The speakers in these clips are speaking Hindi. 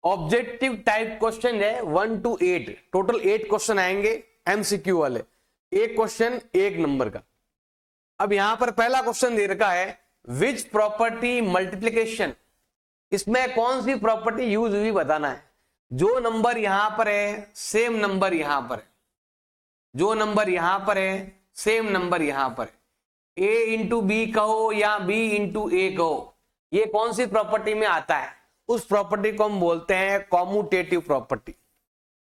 ऑब्जेक्टिव टाइप क्वेश्चन है 1 to 8, टोटल 8 क्वेश्चन आएंगे एमसीक्यू वाले, एक क्वेश्चन 1 नंबर का। अब यहां पर पहला क्वेश्चन दे रखा है विच प्रॉपर्टी मल्टीप्लीकेशन, इसमें कौन सी प्रॉपर्टी यूज हुई बताना है। जो नंबर यहां पर है सेम नंबर यहां पर है, जो नंबर यहां पर है सेम नंबर यहां पर है, a इंटू बी कहो या b इंटू ए कहो, ये कौन सी प्रॉपर्टी में आता है, उस प्रॉपर्टी को हम बोलते हैं कॉम्यूटेटिव प्रॉपर्टी।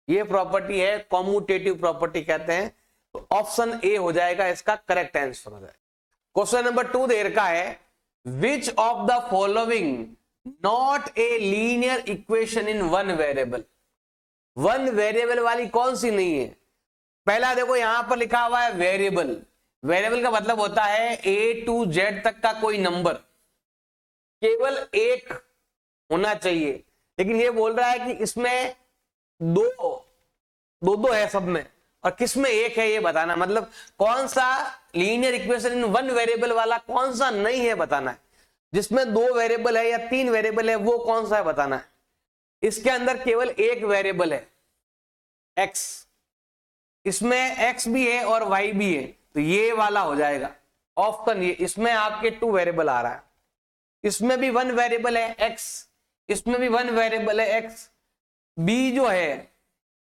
ये प्रॉपर्टी है कॉम्यूटेटिव प्रॉपर्टी कहते हैं। तो ऑप्शन ए हो जाएगा इसका करेक्ट आंसर हो जाएगा। क्वेश्चन नंबर 2 दे रखा है which of the following not a linear equation in one variable, one variable वाली कौन सी नहीं है। पहला देखो यहां पर लिखा हुआ है वेरिएबल, वेरिएबल का मतलब होता है ए टू जेड तक का कोई नंबर, केवल एक होना चाहिए। लेकिन ये बोल रहा है कि इसमें दो है सब में, और किस में एक है ये बताना, मतलब कौन सा linear equation in one variable वाला कौन सा नहीं है बताना है। जिसमें 2 वेरिएबल है या 3 वेरिएबल है वो कौन सा है बताना है। इसके अंदर केवल एक वेरिएबल है x, इसमें x भी है और y भी है, तो ये वाला हो जाएगा ऑप्शन ये। इसमें आपके 2 वेरिएबल आ रहा है, इसमें भी 1 वेरिएबल है x, इसमें भी 1 वेरिएबल है x। b जो है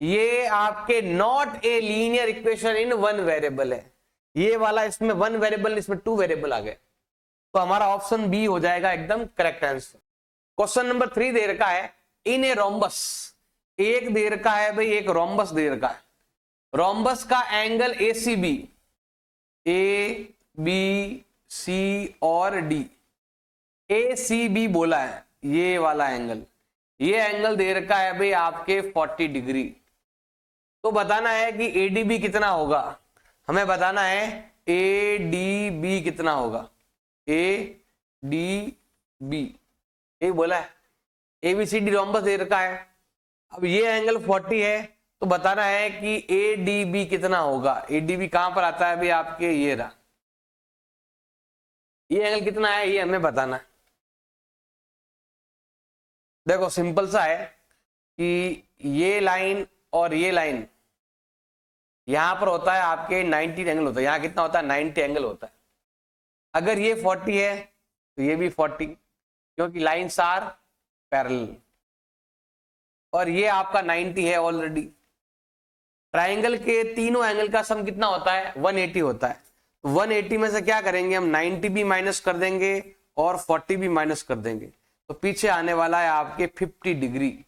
ये आपके not a linear equation in 1 variable है, ये वाला इसमें 1 वेरिएबल इसमें 2 वेरिएबल आ गए, तो हमारा ऑप्शन बी हो जाएगा एकदम करेक्ट आंसर। क्वेश्चन नंबर 3 दे रखा है इन ए रोम्बस, एक दे रखा है भाई, एक रोम्बस दे रखा है। रोम्बस का angle ACB, A B C और D, ACB बोला है ये वाला एंगल, ये एंगल दे रखा है भाई आपके 40 डिग्री। तो बताना है कि ADB कितना होगा, हमें बताना है ADB कितना होगा, ADB ये बोला है, ABCD रोम्बस दे रखा है। अब ये एंगल 40 है, तो बताना है कि ADB कितना होगा। ADB कहां पर आता है भाई आपके, ये रहा, ये एंगल कितना है ये हमें बताना है। देखो सिंपल सा है कि ये लाइन और ये लाइन यहां पर होता है आपके 90 एंगल होता है, यहां कितना होता है 90 एंगल होता है। अगर ये 40 है तो ये भी 40, क्योंकि लाइन्स आर पैरेलल, और ये आपका 90 है ऑलरेडी। ट्राइंगल के तीनों एंगल का सम कितना होता है 180 होता है। 180 में से क्या करेंगे हम, 90 भी माइनस कर देंगे और 40 भी माइनस कर देंगे, तो पीछे आने वाला है आपके 50 डिग्री।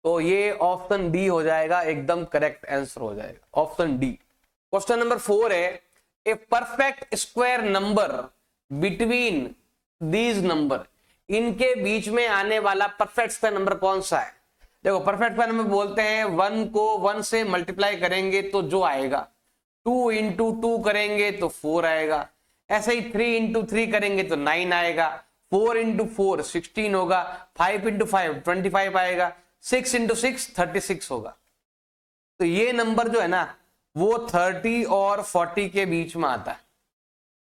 तो ये ऑप्शन डी हो जाएगा, एकदम करेक्ट आंसर हो जाएगा ऑप्शन डी। क्वेश्चन नंबर 4 है a perfect square number between these number, इनके बीच में आने वाला परफेक्ट स्क्वायर नंबर कौन सा है। देखो परफेक्ट स्क्वायर नंबर बोलते हैं 1 को 1 से मल्टीप्लाई करेंगे तो जो आएगा, 2 इंटू 2 करेंगे तो 4 आएगा, ऐसे ही 3 इंटू 3 करेंगे तो 9 आएगा, 4 इंटू 4 16 होगा, 5 इंटू 5 25 आएगा, 6 इंटू 6 36 होगा। तो ये नंबर जो है ना वो 30 और 40 के बीच में आता है,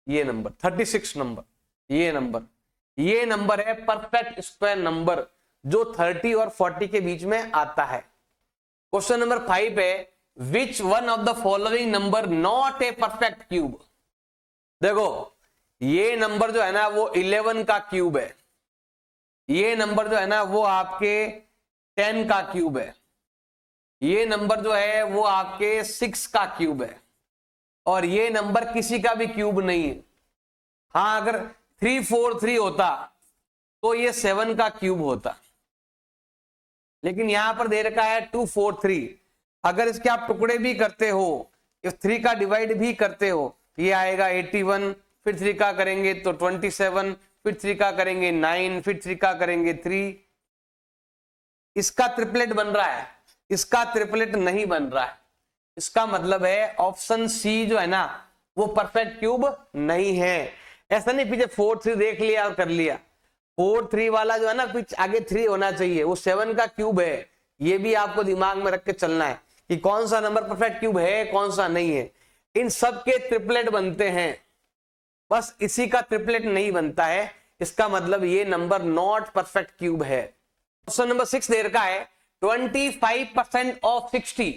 ये नंबर 36 नंबर, ये नंबर है परफेक्ट स्क्वायर नंबर जो 30 और 40 के बीच में आता है। क्वेश्चन नंबर 5 है which one of the following number not a perfect cube. देखो ये नंबर जो है ना वो 11 का क्यूब है, ये नंबर जो है ना वो आपके 10 का क्यूब है, ये नंबर जो है वो आपके 6 का क्यूब है, और ये नंबर किसी का भी क्यूब नहीं है। हाँ अगर 343 होता तो ये 7 का क्यूब होता, लेकिन यहां पर दे रखा है 243। अगर इसके आप टुकड़े भी करते हो, 3 का डिवाइड भी करते हो, ये आएगा 81, फिर 3 का करेंगे तो 27, फिर 3 का करेंगे 9, फिर 3 का करेंगे 3। इसका ट्रिपलेट बन रहा है, इसका ट्रिपलेट नहीं बन रहा है। इसका मतलब है ऑप्शन सी जो है ना वो परफेक्ट क्यूब नहीं है। ऐसा नहीं पीछे 4 3 देख लिया और कर लिया, 4 3 वाला जो है ना कुछ आगे 3 होना चाहिए, वो 7 का क्यूब है। ये भी आपको दिमाग में रख के चलना है कि कौन सा नंबर परफेक्ट क्यूब है कौन सा नहीं है। इन सब के ट्रिपलेट बनते हैं, बस इसी का ट्रिपलेट नहीं बनता है, इसका मतलब ये नंबर नॉट परफेक्ट क्यूब है। क्वेश्चन नंबर 6 दे रखा है 25% ऑफ 60।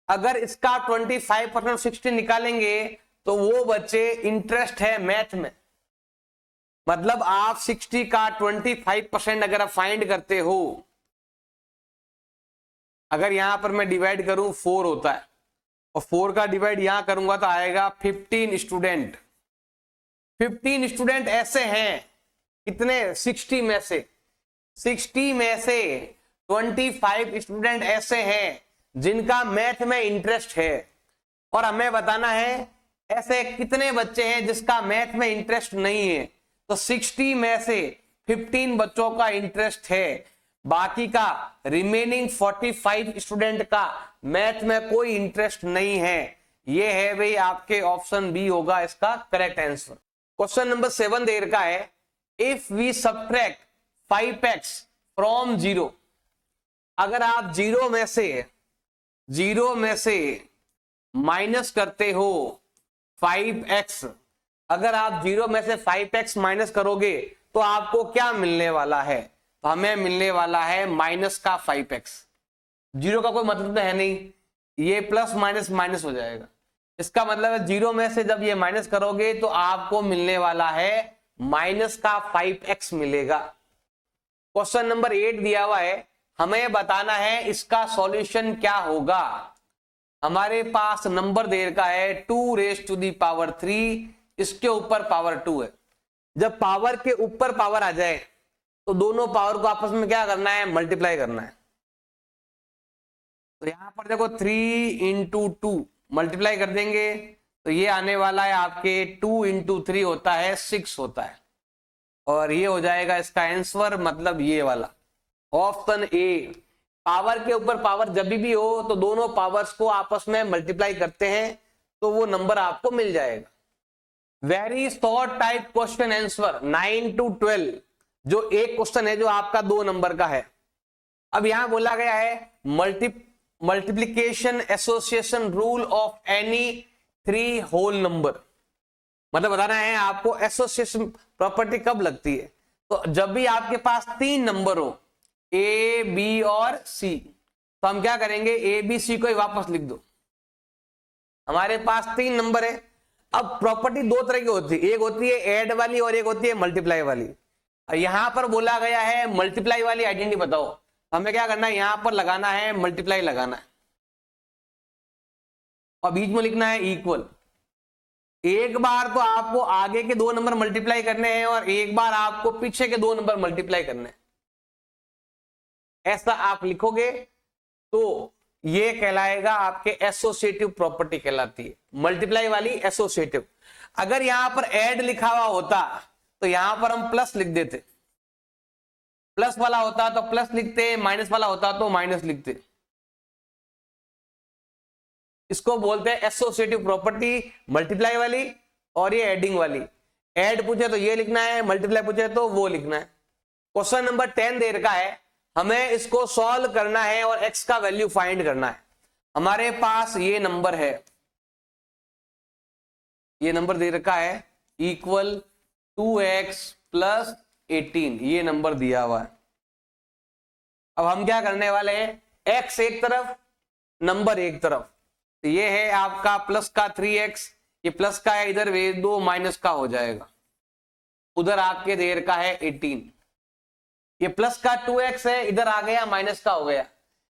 अगर इसका 25% ऑफ 60 निकालेंगे तो वो बच्चे इंटरेस्ट है मैथ में। मतलब आप 60 का 25% अगर आप फाइंड करते हो, अगर यहां पर मैं डिवाइड करूं 4 होता है और 4 का डिवाइड यहां करूंगा तो आएगा 15 स्टूडेंट। 15 स्टूडेंट ऐसे हैं, कितने, 60 में से 25 स्टूडेंट ऐसे हैं जिनका मैथ में इंटरेस्ट है, और हमें बताना है ऐसे कितने बच्चे हैं जिसका मैथ में इंटरेस्ट नहीं है। तो 60 में से 15 बच्चों का इंटरेस्ट है, बाकी का रिमेनिंग 45 स्टूडेंट का मैथ में कोई इंटरेस्ट नहीं है। ये है भाई आपके ऑप्शन बी होगा इसका करेक्ट आंसर। क्वेश्चन नंबर 7 दे रखा है if we subtract 5x from 0। अगर आप जीरो में से माइनस करते हो 5x, अगर आप 0 में से 5x माइनस करोगे तो आपको क्या मिलने वाला है? तो हमें मिलने वाला है माइनस का 5x। 0 का कोई मतलब तो है नहीं, ये प्लस माइनस माइनस हो जाएगा। इसका मतलब है 0 में से जब ये माइनस करोगे तो आपको मिलने वाला है माइनस का 5x मिलेगा। क्वेश्चन नंबर 8 दिया हुआ है, हमें बताना है इसका सॉल्यूशन क्या होगा। हमारे पास नंबर दे रखा है 2⁻3, इसके ऊपर पावर 2 है। जब पावर के ऊपर पावर आ जाए तो दोनों पावर को आपस में क्या करना है, मल्टीप्लाई करना है। तो यहां पर देखो 3 × 2 मल्टीप्लाई कर देंगे तो ये आने वाला है आपके 2 × 3 होता है 6 होता है, और ये हो जाएगा इसका आंसर, मतलब ये वाला ऑप्शन ए। पावर के ऊपर पावर जब भी हो तो दोनों पावर्स को आपस में मल्टीप्लाई करते हैं तो वो नंबर आपको मिल जाएगा। Very short type question answer 9 to 12, जो एक क्वेश्चन है जो आपका 2 नंबर का है। अब यहां बोला गया है multiplication association rule of any 3 whole number. मतलब बताना है आपको एसोसिएशन प्रॉपर्टी कब लगती है। तो जब भी आपके पास 3 नंबर हो ए बी और सी, तो हम क्या करेंगे, ए बी सी को ही वापस लिख दो। हमारे पास 3 नंबर है। अब प्रॉपर्टी 2 तरह की होती है, एक होती है ऐड वाली और एक होती है मल्टीप्लाई वाली। यहां पर बोला गया है मल्टीप्लाई वाली आइडेंटिटी बताओ, हमें क्या करना है, यहां पर लगाना है मल्टीप्लाई लगाना है और बीच में लिखना है इक्वल। एक बार तो आपको आगे के 2 नंबर मल्टीप्लाई करने हैं और एक बार आपको पीछे के 2 नंबर मल्टीप्लाई करने हैं। ऐसा आप लिखोगे तो ये कहलाएगा आपके एसोसिएटिव प्रॉपर्टी कहलाती है, मल्टीप्लाई वाली एसोसिएटिव। अगर यहां पर ऐड लिखा हुआ होता तो यहां पर हम प्लस लिख देते, प्लस वाला होता तो प्लस लिखते, माइनस वाला होता तो माइनस लिखते। इसको बोलते हैं एसोसिएटिव प्रॉपर्टी, मल्टीप्लाई वाली और ये एडिंग वाली। ऐड पूछे तो ये लिखना है, मल्टीप्लाई पूछे तो वो लिखना है। क्वेश्चन नंबर 10 दे रखा है, हमें इसको सॉल्व करना है और x का वैल्यू फाइंड करना है। हमारे पास ये नंबर है, ये नंबर दे रखा है इक्वल 2x + 18, ये नंबर दिया हुआ है। अब हम क्या करने वाले हैं, x एक तरफ नंबर एक तरफ, तो ये है आपका प्लस का 3x, ये प्लस का है, इधर भेज दो माइनस का हो जाएगा। उधर आपके दे रखा है 18, ये प्लस का 2x है, इधर आ गया माइनस का हो गया।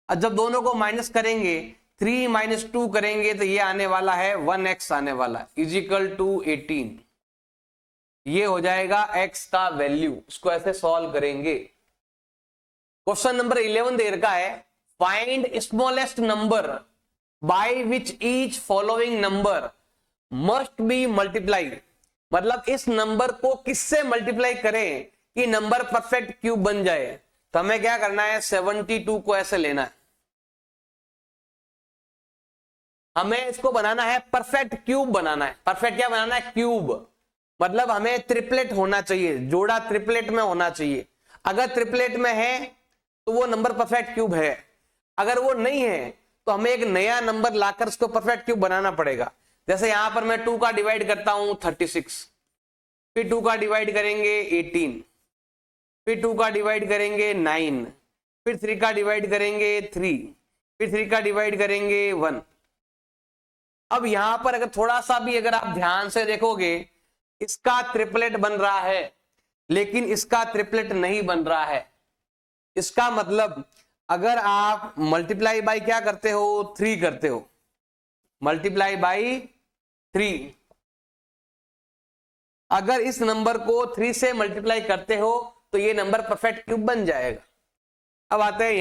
अब जब दोनों को माइनस करेंगे 3 - 2 करेंगे तो ये आने वाला है 1x आने वाला इजिकल टू 18। ये हो जाएगा x का वैल्यू। इसको ऐसे सॉल्व करेंगे। क्वेश्चन नंबर 11 दे रखा है, find smallest number by which each following number must be multiplied. मतलब इस नंबर को किससे मल्टीप्लाई करें कि नंबर परफेक्ट क्यूब बन जाए। तो हमें क्या करना है, 72 को ऐसे लेना है, हमें इसको बनाना है परफेक्ट क्यूब बनाना है। परफेक्ट क्या बनाना है, क्यूब। मतलब हमें ट्रिपलेट होना चाहिए, जोड़ा ट्रिपलेट में होना चाहिए। अगर ट्रिपलेट में है तो वो नंबर परफेक्ट क्यूब है, अगर वो नहीं है तो हमें एक नया नंबर लाकर उसको परफेक्ट क्यूब बनाना पड़ेगा। जैसे यहां पर मैं 2 का डिवाइड करता हूं 36, फिर 2 का डिवाइड करेंगे 18, फिर 2 का डिवाइड करेंगे 9, फिर 3 का डिवाइड करेंगे 3, फिर 3 का डिवाइड करेंगे 1। अब यहां पर अगर थोड़ा सा भी अगर आप ध्यान से देखोगे, इसका ट्रिपलेट बन रहा है लेकिन इसका ट्रिपलेट नहीं बन रहा है। इसका मतलब अगर आप मल्टीप्लाई बाय क्या करते हो, 3 करते हो, मल्टीप्लाई बाय 3, अगर इस नंबर को 3 से मल्टीप्लाई करते हो तो ये नंबर परफेक्ट क्यूब बन जाएगा। अब आते हैं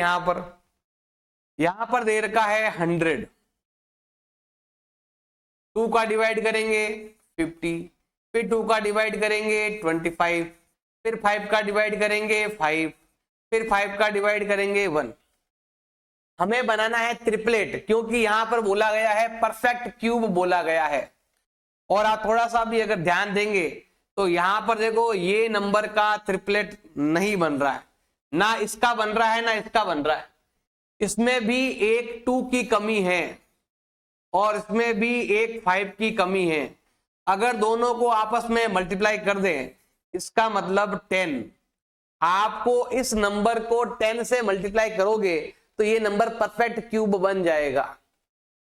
यहां पर दे रखा है 100, 2 का डिवाइड करेंगे 50, फिर 2 का डिवाइड करेंगे 25, फिर 5 का डिवाइड करेंगे 5, फिर 5 का डिवाइड करेंगे 1। हमें बनाना है ट्रिपलेट, क्योंकि यहां पर बोला गया है परफेक्ट क्यूब बोला गया है। और आप थोड़ा सा भी अगर ध्यान देंगे तो यहां पर देखो ये नंबर का ट्रिपलेट नहीं बन रहा है, ना इसका बन रहा है ना इसका बन रहा है। इसमें भी एक 2 की कमी है और इसमें भी एक 5 की कमी है। अगर दोनों को आपस में मल्टीप्लाई कर दें, इसका मतलब 10, आपको इस नंबर को 10 से मल्टीप्लाई करोगे तो ये नंबर परफेक्ट क्यूब बन जाएगा।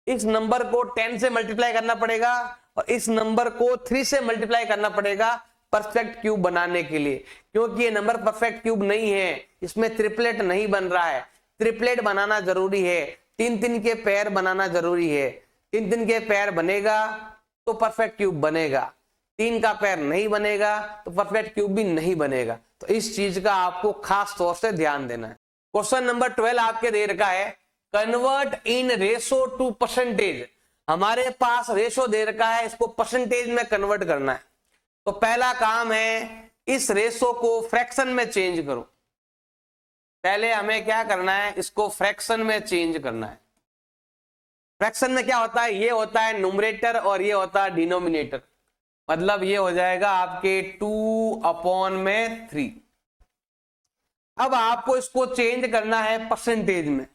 इस नंबर को 10 से मल्टीप्लाई करना पड़ेगा और इस नंबर को 3 से मल्टीप्लाई करना पड़ेगा परफेक्ट क्यूब बनाने के लिए, क्योंकि ये नंबर परफेक्ट क्यूब नहीं है, इसमें ट्रिपलेट नहीं बन रहा है। ट्रिपलेट बनाना जरूरी है, 3-3 के पेयर बनाना जरूरी है। 3-3 के पेयर बनेगा तो परफेक्ट क्यूब बनेगा, 3 का पेयर नहीं बनेगा तो परफेक्ट क्यूब भी नहीं बनेगा। तो इस चीज का आपको खास तौर से ध्यान देना है। क्वेश्चन नंबर 12 आपके दे रखा है, convert in ratio two percentage. हमारे पास रेशो दे रखा है, इसको परसेंटेज में कन्वर्ट करना है। तो पहला काम है इस रेशो को फ्रैक्शन में चेंज करो। पहले हमें क्या करना है, इसको फ्रैक्शन में चेंज करना है। फ्रैक्शन में क्या होता है, ये होता है न्यूमरेटर और ये होता है डिनोमिनेटर। मतलब ये हो जाएगा आपके 2/3। अब आपको इसको चेंज करना है परसेंटेज में।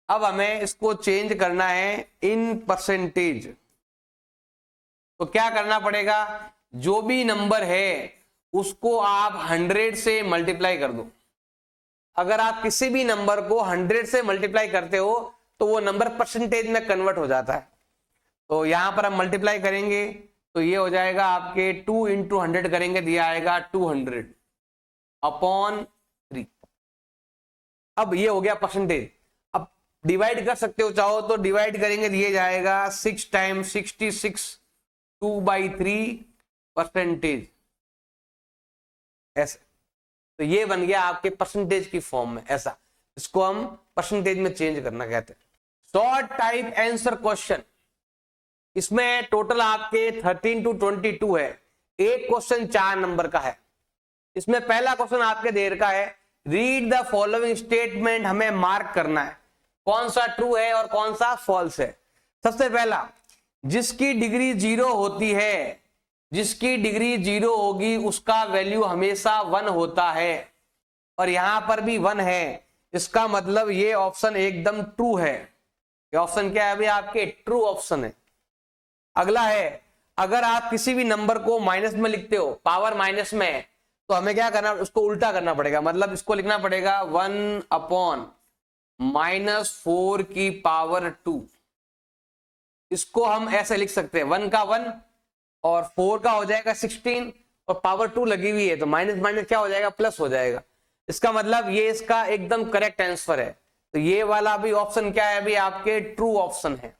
अब हमें इसको चेंज करना है इन परसेंटेज। तो क्या करना पड़ेगा, जो भी नंबर है उसको आप 100 से मल्टीप्लाई कर दो। अगर आप किसी भी नंबर को 100 से मल्टीप्लाई करते हो तो वो नंबर परसेंटेज में कन्वर्ट हो जाता है। तो यहां पर हम मल्टीप्लाई करेंगे तो ये हो जाएगा आपके 2 × 100 करेंगे, दिया आएगा 200/3। अब ये हो गया परसेंटेज। अब डिवाइड कर सकते हो, चाहो तो डिवाइड करेंगे, दिए जाएगा 6 × 66 2/3 परसेंटेज, ऐसे। तो ये बन गया आपके परसेंटेज की फॉर्म में, ऐसा। इसको हम परसेंटेज में चेंज करना कहते हैं। शॉर्ट टाइप आंसर क्वेश्चन, इसमें टोटल आपके 13 to 22 है। एक क्वेश्चन 4 नंबर का है। इसमें पहला क्वेश्चन आपके दे रखा है, रीड द फॉलोइंग स्टेटमेंट। हमें मार्क करना है कौन सा ट्रू है और कौन सा फॉल्स है। सबसे पहला, जिसकी डिग्री 0 होती है, जिसकी डिग्री 0 होगी उसका वैल्यू हमेशा 1 होता है, और यहां पर भी 1 है। इसका मतलब ये ऑप्शन एकदम ट्रू है। ये ऑप्शन क्या है अभी आपके, ट्रू ऑप्शन है। अगला है, अगर आप किसी भी नंबर को माइनस में लिखते हो, पावर माइनस में, तो हमें क्या करना, उसको उल्टा करना पड़ेगा। मतलब इसको लिखना पड़ेगा 1/-4 इसको हम ऐसे लिख सकते हैं, 1 का 1 और 4 का हो जाएगा 16 और पावर 2 लगी हुई है तो माइनस माइनस क्या हो जाएगा, प्लस हो जाएगा। इसका मतलब ये इसका एकदम करेक्ट आंसर है। तो ये वाला भी ऑप्शन क्या है अभी आपके, ट्रू ऑप्शन है।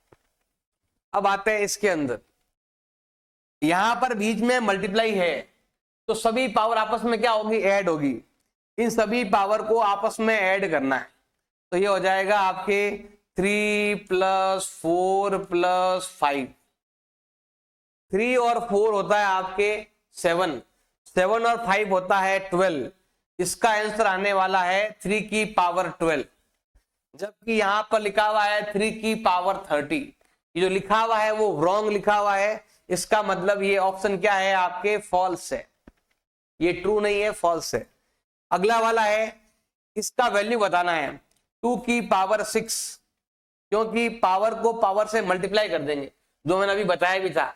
अब आते हैं इसके अंदर, यहां पर बीच में मल्टीप्लाई है तो सभी पावर आपस में क्या होगी, ऐड होगी। इन सभी पावर को आपस में ऐड करना है। तो ये हो जाएगा आपके 3 + 4 + 5। 3 और 4 होता है आपके 7, 7 और 5 होता है 12। इसका आंसर आने वाला है 3 की पावर 12, जबकि यहां पर लिखा हुआ है 3 की पावर 30। ये जो लिखा हुआ है वो रॉन्ग लिखा हुआ है। इसका मतलब ये ऑप्शन क्या है आपके, फॉल्स है। ये ट्रू नहीं है, फॉल्स है। अगला वाला है, इसका वैल्यू बताना है 2 की पावर 6, क्योंकि पावर को पावर से मल्टीप्लाई कर देंगे, जो मैंने अभी बताया भी था।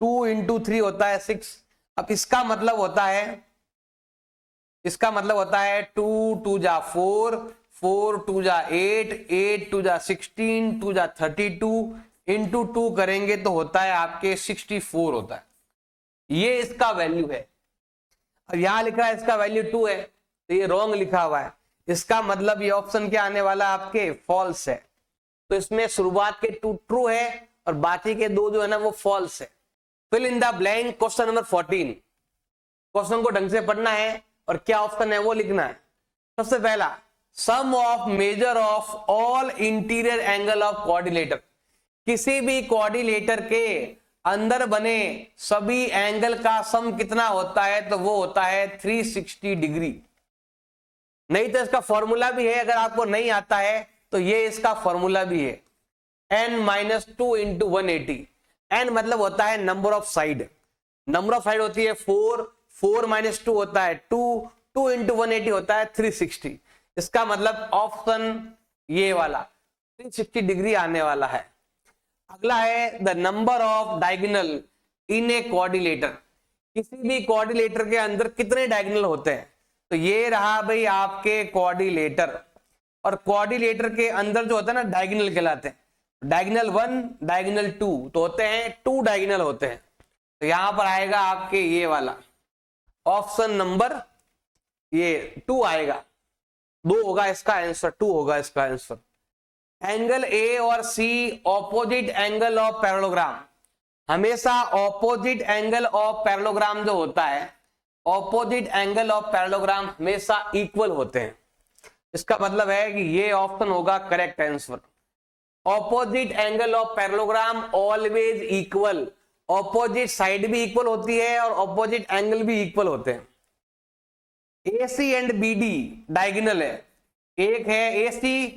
2 × 3 होता है 6। अब इसका मतलब होता है इसका मतलब होता है 2 2 जा 4, 4 2 जा 8, 8 2 जा 16, 2 जा 32 इंटू 2 करेंगे तो होता है आपके 64 होता है। ये इसका वैल्यू है। अब यहां लिखा है इसका वैल्यू 2 है, तो ये रॉन्ग लिखा हुआ है। इसका मतलब ये ऑप्शन क्या आने वाला आपके फॉल्स है। तो इसमें शुरुआत के 2 ट्रू है और बाकी के 2 जो है ना वो फॉल्स है। Fill in the blank question number 14। Question को ढंग से पढ़ना है और क्या ऑप्शन है वो लिखना है। सबसे पहला, sum of measure of all interior angle of coordinator. किसी भी कोऑर्डिनेटर के अंदर बने सभी एंगल का सम कितना होता है, तो वो होता है 360 डिग्री। नहीं तो इसका फॉर्मूला भी है, अगर आपको नहीं आता है तो ये इसका फॉर्मूला भी है, n-2 इंटू 180। n मतलब होता है number of side, number of side होती है 4, 4 माइनस 2 होता है 2, 2 इंटू 180 होता है 360। इसका मतलब ऑप्शन ये वाला 360 डिग्री आने वाला है। अगला है the number of diagonal in A coordinator. किसी भी कोऑर्डिनेटर के अंदर कितने डायगोनल होते हैं, तो ये रहा भाई आपके कोऑर्डिनेटर। और कोऑर्डिनेटर के अंदर जो होता है ना डायगोनल कहलाते हैं। डायगोनल 1, डायगोनल 2 तो होते हैं 2 डायगोनल होते हैं। तो यहां पर आएगा आपके ये वाला ऑप्शन नंबर ये 2 आएगा। 2 होगा इसका आंसर, 2 होगा इसका आंसर। एंगल ए और सी ऑपोजिट एंगल ऑफ पैरेललोग्राम। हमेशा ऑपोजिट एंगल ऑफ पैरेललोग्राम जो होता है, ऑपोजिट एंगल ऑफ पैरेललोग्राम हमेशा इक्वल होते हैं। इसका मतलब है कि ये ऑप्शन होगा correct answer. Opposite angle of parallelogram always equal. Opposite side भी इक्वल होती है और ऑपोजिट एंगल भी इक्वल होते हैं। AC एंड BD डायगोनल है, एक है AC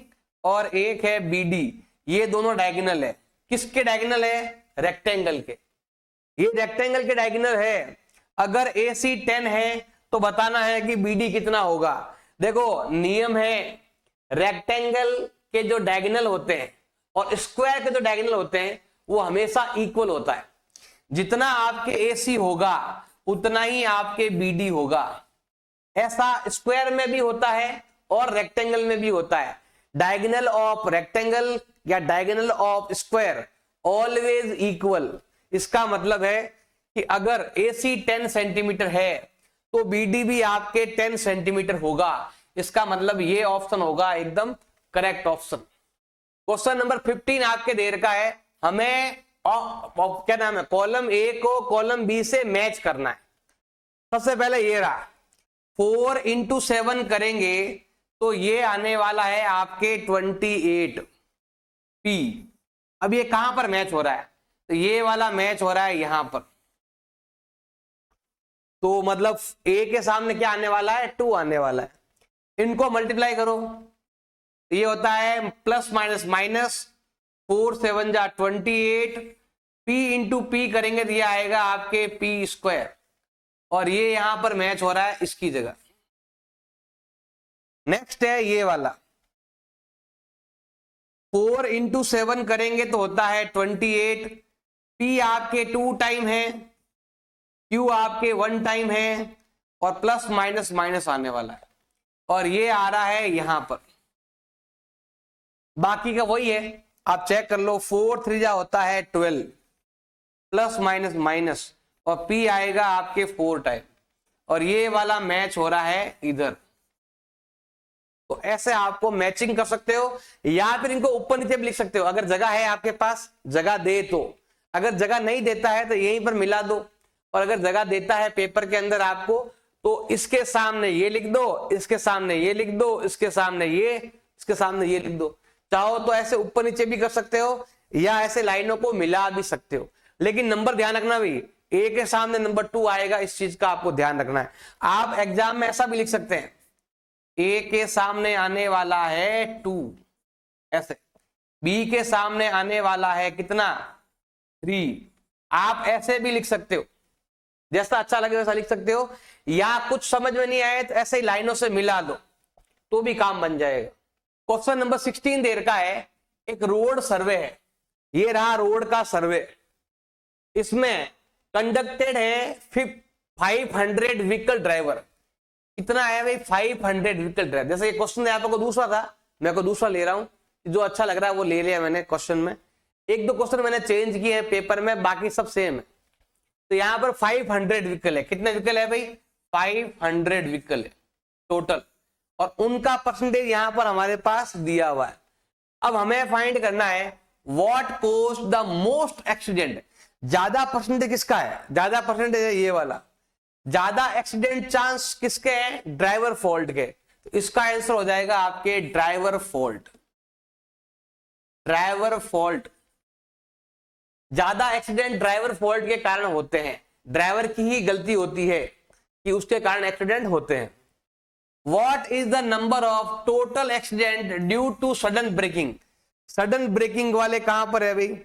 और एक है BD। ये दोनों डायगोनल है। किसके डायगोनल है? रेक्टेंगल के। ये रेक्टेंगल के डायगोनल है। अगर AC 10 है तो बताना है कि BD कितना होगा। देखो नियम है, रेक्टेंगल के जो डायगोनल होते हैं और स्क्वायर के जो डायगोनल होते हैं वो हमेशा इक्वल होता है। जितना आपके AC होगा उतना ही आपके BD होगा। ऐसा स्क्वायर में भी होता है और रेक्टेंगल में भी होता है। डायगोनल ऑफ रेक्टेंगल या diagonal of square always equal. इसका मतलब है कि अगर AC 10 सेंटीमीटर है तो BD भी आपके 10 सेंटीमीटर होगा। इसका मतलब ये ऑप्शन होगा एकदम करेक्ट ऑप्शन। क्वेश्चन नंबर 15 आपके देर का है। हमें क्या नाम है, कॉलम A को कॉलम B से मैच करना है। सबसे पहले ये रहा 4 इंटू 7 करेंगे तो ये आने वाला है आपके 28P। अब ये कहां पर मैच हो रहा है, तो ये वाला मैच हो रहा है यहां पर। तो मतलब A के सामने क्या आने वाला है, 2 आने वाला है। इनको मल्टीप्लाई करो, ये होता है प्लस माइनस माइनस, 4 7 जा 28, P इंटू P करेंगे तो ये आएगा आपके P स्क्वायर। और ये यहां पर मैच हो रहा है इसकी जगह। नेक्स्ट है ये वाला 4 इंटू 7 करेंगे तो होता है 28। P आपके 2 टाइम है, Q आपके 1 टाइम है और प्लस माइनस माइनस आने वाला है और ये आ रहा है यहां पर। बाकी का वही है, आप चेक कर लो। 4 3 जा होता है 12 प्लस माइनस माइनस और P आएगा आपके 4 टाइम और ये वाला मैच हो रहा है इधर। तो ऐसे आपको मैचिंग कर सकते हो या फिर इनको ऊपर नीचे भी लिख सकते हो। अगर जगह है आपके पास, जगह दे तो। अगर जगह नहीं देता है तो यहीं पर मिला दो, और अगर जगह देता है पेपर के अंदर आपको तो इसके सामने ये लिख दो, इसके सामने ये लिख दो, इसके सामने ये, इसके सामने ये लिख दो। चाहो तो ऐसे ऊपर नीचे भी कर सकते हो या ऐसे लाइनों को मिला भी सकते हो। लेकिन नंबर ध्यान रखना भाई, A के सामने नंबर 2 आएगा, इस चीज का आपको ध्यान रखना है। आप एग्जाम में ऐसा भी लिख सकते हैं, A के सामने आने वाला है 2 ऐसे, B के सामने आने वाला है कितना 3। आप ऐसे भी लिख सकते हो, जैसा अच्छा लगे वैसा लिख सकते हो, या कुछ समझ में नहीं आए तो ऐसे ही लाइनों से मिला दो तो भी काम बन जाएगा। क्वेश्चन नंबर 16 देर का है। एक रोड सर्वे है, ये रहा रोड का सर्वे। इसमें कंडक्टेड है 500 व्हीकल ड्राइवर। कितना है भाई 500 व्हीकल ड्राइव। जैसे ये क्वेश्चन है आपको दूसरा था, मैं को दूसरा ले रहा हूँ, जो अच्छा लग रहा है वो ले लिया मैंने क्वेश्चन में। एक दो क्वेश्चन मैंने चेंज किए हैं पेपर में, बाकी सब सेम है। तो यहाँ पर 500 व्हीकल है। कितने व्हीकल है भाई? 500 व्हीकल है टोटल, और उनका परसेंटेज यहाँ पर हमारे पास दिया हुआ है। अब हमें फाइंड करना है what cost the most accident. ज्यादा परसेंटेज किसका है? ज्यादा परसेंटेज है ये वाला। ज्यादा एक्सीडेंट चांस किसके हैं? ड्राइवर फॉल्ट के। तो इसका आंसर हो जाएगा आपके ड्राइवर फॉल्ट। ड्राइवर फॉल्ट, ज्यादा एक्सीडेंट ड्राइवर फॉल्ट के कारण होते हैं। ड्राइवर की ही गलती होती है कि उसके कारण एक्सीडेंट होते हैं। What is the number of total accident due to sudden braking? Sudden braking वाले कहां पर है भाई?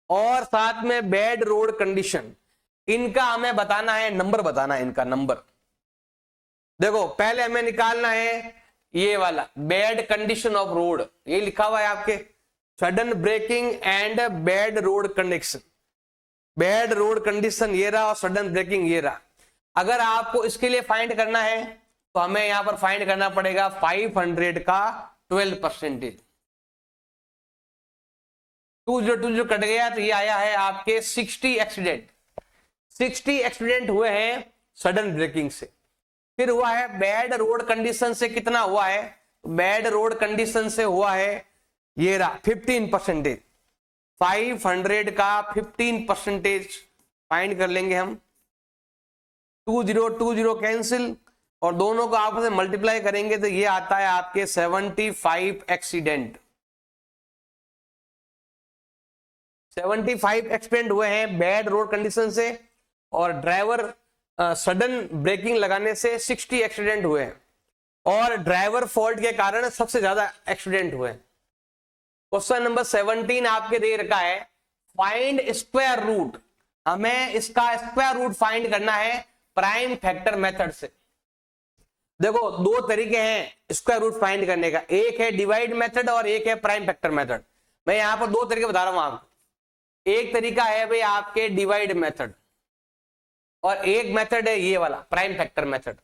और साथ में बैड रोड कंडीशन, इनका हमें बताना है, नंबर बताना है इनका नंबर। देखो पहले हमें निकालना है ये वाला बैड कंडीशन ऑफ रोड, ये लिखा हुआ है आपके sudden braking and bad road condition. Bad road condition ये रहा और सडन ब्रेकिंग ये रहा। अगर आपको इसके लिए फाइंड करना है तो हमें यहां पर फाइंड करना पड़ेगा 500 का 12%। 2020 कट गया तो ये आया है आपके 60 एक्सीडेंट। 60 एक्सीडेंट हुए हैं सडन ब्रेकिंग से। फिर हुआ है बैड रोड कंडीशन से, कितना हुआ है? बैड रोड कंडीशन से हुआ है ये रहा 15%। 500 का 15% फाइंड कर लेंगे हम। 2020 कैंसिल और दोनों को आपस में मल्टीप्लाई करेंगे तो ये आता है आपके 75 एक्सीडेंट। 75 एक्सीडेंट हुए हैं बैड रोड कंडीशन से, और ड्राइवर सडन ब्रेकिंग लगाने से 60 एक्सीडेंट हुए हैं, और ड्राइवर फॉल्ट के कारण सबसे ज्यादा एक्सीडेंट हुए हैं। क्वेश्चन नंबर 17 आपके दे रखा है फाइंड स्क्वायर रूट। हमें इसका स्क्वायर रूट फाइंड करना है प्राइम फैक्टर मेथड से। देखो दो तरीके हैं स्क्वायर रूट फाइंड करने का, एक है डिवाइड मेथड और एक है प्राइम फैक्टर मेथड। मैं यहां पर दो तरीके बता रहा हूं आपको। एक तरीका है भाई आपके डिवाइड मेथड, और एक मेथड है ये वाला prime factor method.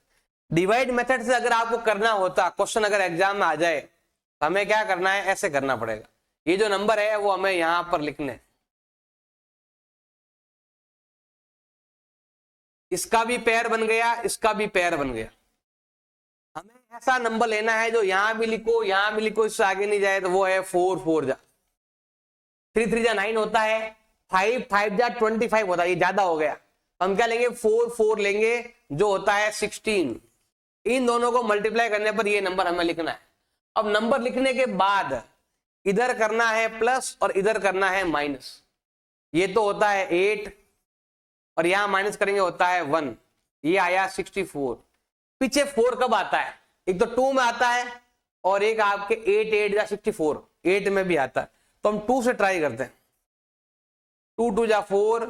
Divide method से अगर आपको करना होता, क्वेश्चन अगर एग्जाम में आ जाए तो हमें क्या करना है? ऐसे करना पड़ेगा। ये जो नंबर है वो हमें यहां पर लिखने, इसका भी पेयर बन गया, इसका भी पेयर बन गया। हमें ऐसा नंबर लेना है जो यहां भी लिखो यहां भी लिखो, इससे आगे नहीं जाए, तो वो है 4 4 जा 3 3 जा 9 होता है, 5 5 जा 25 होता है। ये ज्यादा हो गया, हम क्या लेंगे? 4 4 लेंगे जो होता है 16। इन दोनों को मल्टीप्लाई करने पर ये नंबर हमें लिखना है। अब नंबर लिखने के बाद इधर करना है प्लस और इधर करना है माइनस। ये तो होता है 8 और यहां माइनस करेंगे होता है 1। ये आया 64। पीछे 4 कब आता है? एक तो 2 में आता है और एक आपके 8 8 जा 64 8 में भी आता है। तो हम 2 से ट्राई करते हैं। 2 2 जा 4,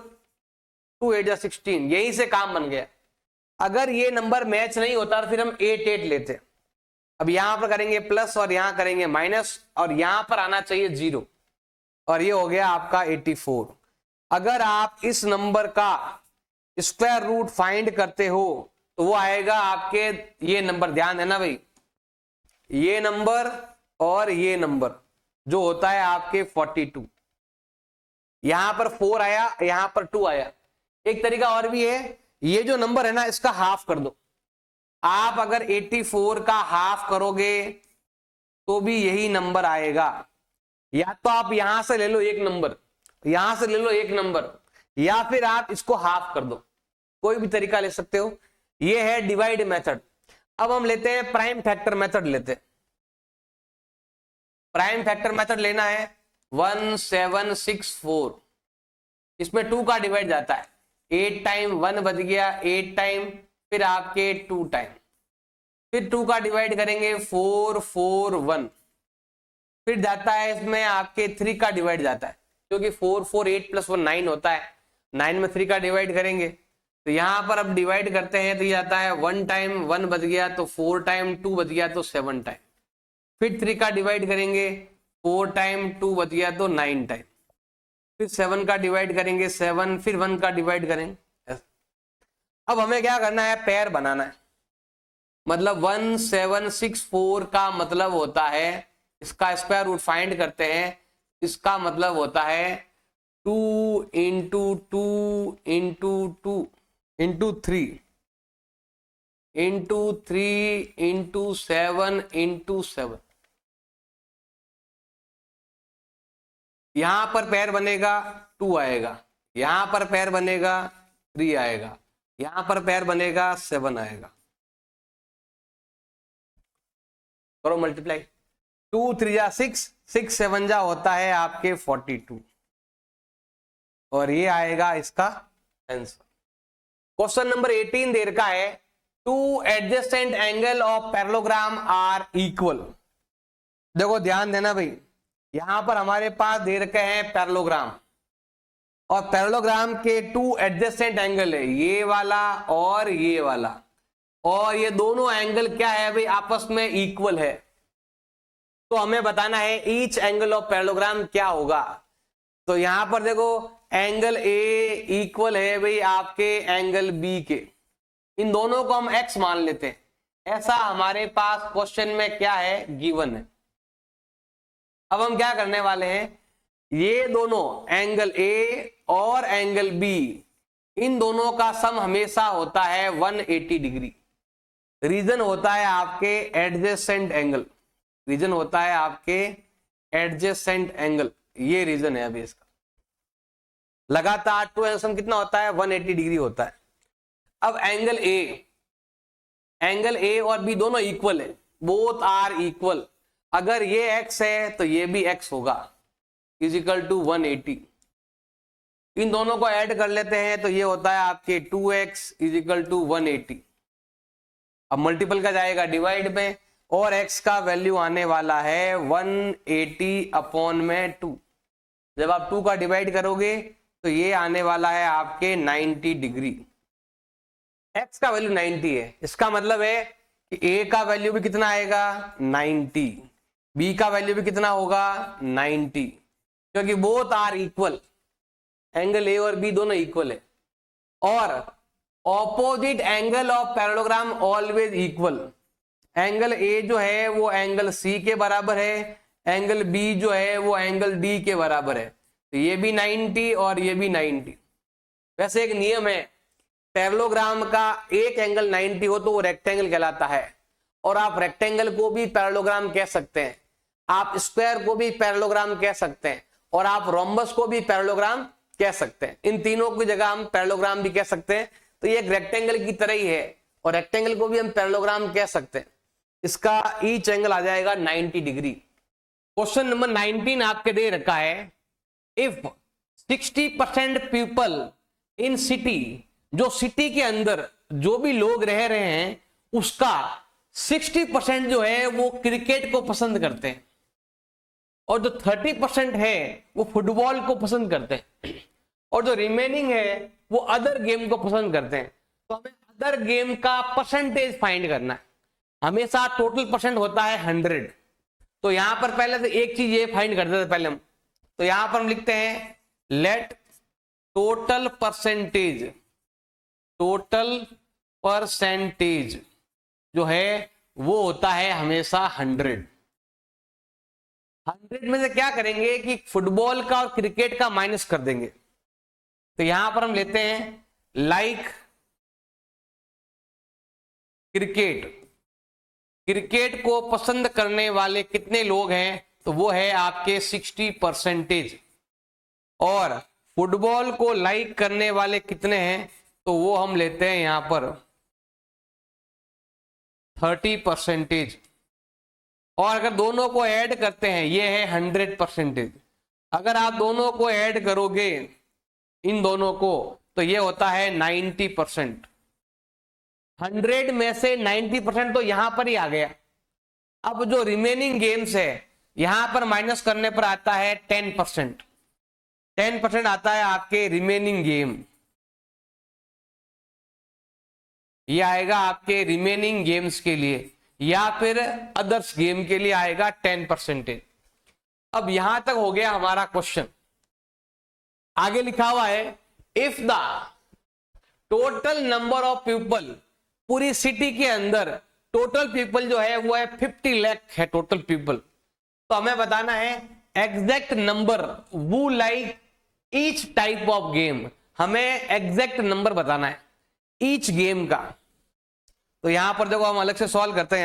2 8 जा 16, यहीं से काम बन गया। अगर ये नंबर मैच नहीं होता तो फिर हम 8 8 लेते। अब यहां पर करेंगे प्लस और यहां करेंगे माइनस, और यहां पर आना चाहिए 0, और ये हो गया आपका 84। अगर आप इस नंबर का स्क्वायर रूट फाइंड करते हो तो वो आएगा आपके ये नंबर, ध्यान है ना भाई, ये नंबर और ये नंबर जो होता है आपके 42। यहां पर 4 आया, यहां पर 2 आया। एक तरीका और भी है, ये जो नंबर है ना इसका हाफ कर दो। आप अगर 84 का हाफ करोगे तो भी यही नंबर आएगा। या तो आप यहां से ले लो एक नंबर, यहां से ले लो एक नंबर, या फिर आप इसको हाफ कर दो, कोई भी तरीका ले सकते हो। ये है डिवाइड मेथड। अब हम लेते हैं प्राइम फैक्टर मेथड लेते हैं। प्राइम फैक्टर मेथड लेना है 1764। इसमें 2 का डिवाइड जाता है, 8 टाइम 1 बच गया 8 टाइम, फिर आपके 2 टाइम, फिर 2 का डिवाइड करेंगे 4 4 1, फिर जाता है इसमें आपके 3 का डिवाइड जाता है, क्योंकि 4 4 8 प्लस 1 9 होता है। 9 में 3 का डिवाइड करेंगे तो यहां पर अब डिवाइड करते हैं तो ये आता है 1 टाइम 1 बच गया तो 4 टाइम 2 बच गया तो 7 टाइम, फिर 3 का डिवाइड करेंगे 4 टाइम 2 बच गया तो 9 टाइम, फिर 7 का डिवाइड करेंगे 7, फिर 1 का डिवाइड करेंगे। अब हमें क्या करना है? पेयर बनाना है। मतलब 1764 का मतलब होता है, इसका स्क्वायर रूट फाइंड करते हैं, इसका मतलब होता है 2 into 2 into 2 into 3 into 3 into 7 into 7। यहां पर पैर बनेगा 2 आएगा, यहां पर पैर बनेगा 3 आएगा, यहां पर पैर बनेगा 7 आएगा। करो मल्टीप्लाई, 2 3 जा 6, 6 7 जा होता है आपके 42, और ये आएगा इसका आंसर। क्वेश्चन नंबर 18 दे रखा है, two adjacent angle of parallelogram are equal. देखो ध्यान देना भाई, यहां पर हमारे पास दे रखे हैं पैरेललोग्राम, और पैरेललोग्राम के टू एडजेसेंट एंगल है, ये वाला और ये वाला, और ये दोनों एंगल क्या है भाई, आपस में इक्वल है। तो हमें बताना है ईच एंगल ऑफ पैरेललोग्राम क्या होगा। तो यहां पर देखो एंगल ए इक्वल है भाई आपके एंगल बी के, इन दोनों को हम एक्स मान लेते हैं, ऐसा हमारे पास क्वेश्चन में क्या है, गिवन है। अब हम क्या करने वाले हैं, ये दोनों एंगल ए और एंगल बी, इन दोनों का सम हमेशा होता है 180 डिग्री। रीजन होता है आपके एडजेसेंट एंगल, रीजन होता है आपके एडजेसेंट एंगल, ये रीजन है अभी इसका। लगातार टू एंगल कितना होता है, 180 डिग्री होता है। अब एंगल ए और बी दोनों इक्वल है, बोथ आर इक्वल। अगर ये x है तो ये भी x होगा, इज इक्वल टू 180। इन दोनों को ऐड कर लेते हैं तो ये होता है आपके 2x इज इक्वल टू 180। अब मल्टीपल का जाएगा डिवाइड में, और x का वैल्यू आने वाला है 180 अपॉन में 2। जब आप 2 का डिवाइड करोगे तो ये आने वाला है आपके 90 डिग्री। x का वैल्यू 90 है, इसका मतलब है कि a का वैल्यू भी कितना आएगा, 90, b का वैल्यू भी कितना होगा, 90, क्योंकि both are equal, angle a और b दोनों इक्वल है। और opposite angle of parallelogram always equal, angle a जो है वो एंगल c के बराबर है, एंगल b जो है वो एंगल d के बराबर है, तो ये भी 90 और ये भी 90। वैसे एक नियम है, पैरेललोग्राम का एक एंगल 90 हो तो वो रेक्टेंगल कहलाता है, और आप रेक्टेंगल को भी पैरेललोग्राम कह सकते हैं, आप स्क्वायर को भी पैरेललोग्राम कह सकते हैं, और आप रोम्बस को भी पैरेललोग्राम कह सकते हैं। इन तीनों की जगह हम पैरेललोग्राम भी कह सकते हैं। तो ये एक रेक्टेंगल की तरह ही है, और रेक्टेंगल को भी हम पैरेललोग्राम कह सकते हैं। इसका ईच एंगल आ जाएगा 90 डिग्री। क्वेश्चन नंबर 19 आपके दे रखा है, इफ 60% पीपल इन सिटी, जो सिटी के अंदर जो भी लोग रह रहे हैं उसका 60% जो है वो क्रिकेट को पसंद करते हैं, और जो 30% है वो फुटबॉल को पसंद करते हैं, और जो रिमेनिंग है वो अदर गेम को पसंद करते हैं। तो हमें अदर गेम का परसेंटेज फाइंड करना है। हमेशा टोटल परसेंट होता है 100। तो यहां पर पहले तो एक चीज ये फाइंड करते थे पहले हम, तो यहां पर हम लिखते हैं लेट टोटल परसेंटेज जो है वो होता है हमेशा 100। 100 में से क्या करेंगे कि फुटबॉल का और क्रिकेट का माइनस कर देंगे। तो यहां पर हम लेते हैं लाइक क्रिकेट को पसंद करने वाले कितने लोग हैं, तो वो है आपके 60%, और फुटबॉल को लाइक करने वाले कितने हैं, तो वो हम लेते हैं यहां पर 30%। और अगर दोनों को ऐड करते हैं, ये है 100%। अगर आप दोनों को ऐड करोगे इन दोनों को तो ये होता है 90%। 100 में से 90% तो यहां पर ही आ गया। अब जो रिमेनिंग गेम्स है यहां पर माइनस करने पर आता है 10%। 10% आता है आपके रिमेनिंग गेम, ये आएगा आपके रिमेनिंग गेम्स के लिए, या फिर अदर्स गेम के लिए आएगा 10%। अब यहां तक हो गया हमारा क्वेश्चन। आगे लिखा हुआ है, if the total number of people, पूरी सिटी के अंदर टोटल पीपल जो है वो है 50 लाख है टोटल पीपल। तो हमें बताना है एग्जैक्ट नंबर वो like each type of game, हमें एग्जैक्ट नंबर बताना है ईच गेम का। तो यहां पर देखो हम अलग से सॉल्व करते हैं।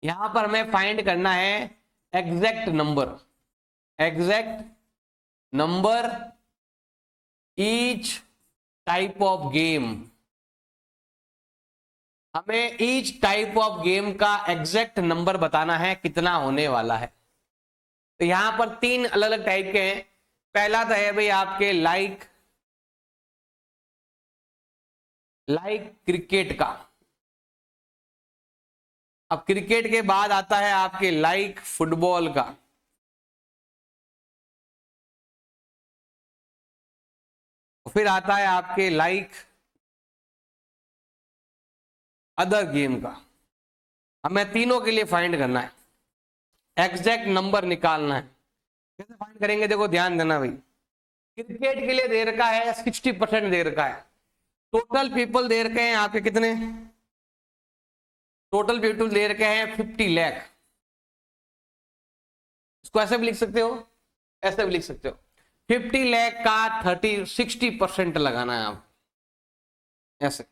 यहां पर हमें फाइंड करना है exact number each type of game. हमें ईच टाइप ऑफ गेम का एग्जैक्ट नंबर बताना है कितना होने वाला है। तो यहां पर 3 अलग अलग टाइप के हैं। पहला तो है भाई आपके लाइक क्रिकेट का। अब क्रिकेट के बाद आता है आपके लाइक फुटबॉल का। फिर आता है आपके लाइक अदर गेम का। हमें तीनों के लिए फाइंड करना है, एग्जैक्ट नंबर निकालना है। कैसे फाइंड करेंगे, देखो ध्यान देना भाई। क्रिकेट के लिए दे रखा है 60% दे रखा है। टोटल पीपल दे रखे हैं आपके कितने, टोटल पीपल दे रखे हैं 50 लाख। इसको ऐसे भी लिख सकते हो, ऐसे भी लिख सकते हो। 50 लाख का 60% लगाना है आप ऐसे।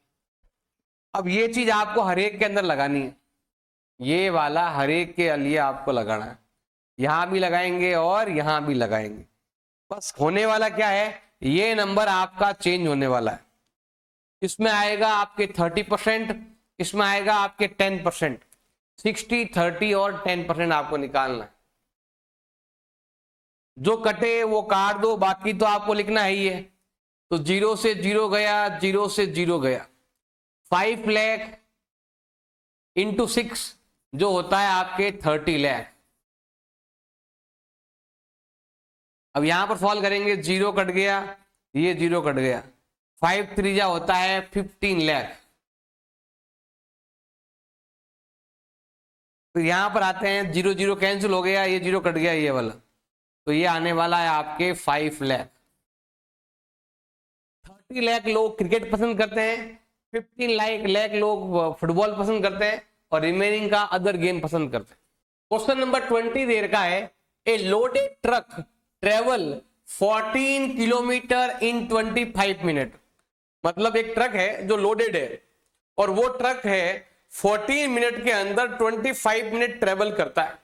अब ये चीज आपको हरेक के अंदर लगानी है, ये वाला हरेक के लिए आपको लगाना है। यहां भी लगाएंगे और यहां भी लगाएंगे। बस होने वाला क्या है, ये नंबर आपका चेंज होने वाला है। इसमें आएगा आपके 30%, इसमें आएगा आपके 10%। 60, 30 और 10% आपको निकालना है। जो कटे वो काट दो, बाकी तो आपको लिखना है ही है। तो 0 से 0 गया, 0 से 0 गया। 5 लाख इंटू 6 जो होता है आपके 30 लाख। अब यहां पर सॉल्व करेंगे, 0 कट गया, ये 0 कट गया। 5 3 होता है 15 लाख। तो यहां पर आते हैं, 0 0 कैंसिल हो गया, ये 0 कट गया, ये वाला। तो ये आने वाला है आपके 5 लाख। 30 लाख लोग क्रिकेट पसंद करते हैं, 15 लाख लोग फुटबॉल पसंद करते हैं और रिमेनिंग का अदर गेम पसंद करते हैं। क्वेश्चन नंबर 20 दे रखा है, a loaded truck travel 14 kilometre in 25 minute. मतलब एक ट्रक है जो लोडेड है और वो ट्रक है 14 मिनट के अंदर 25 मिनट ट्रेवल करता है।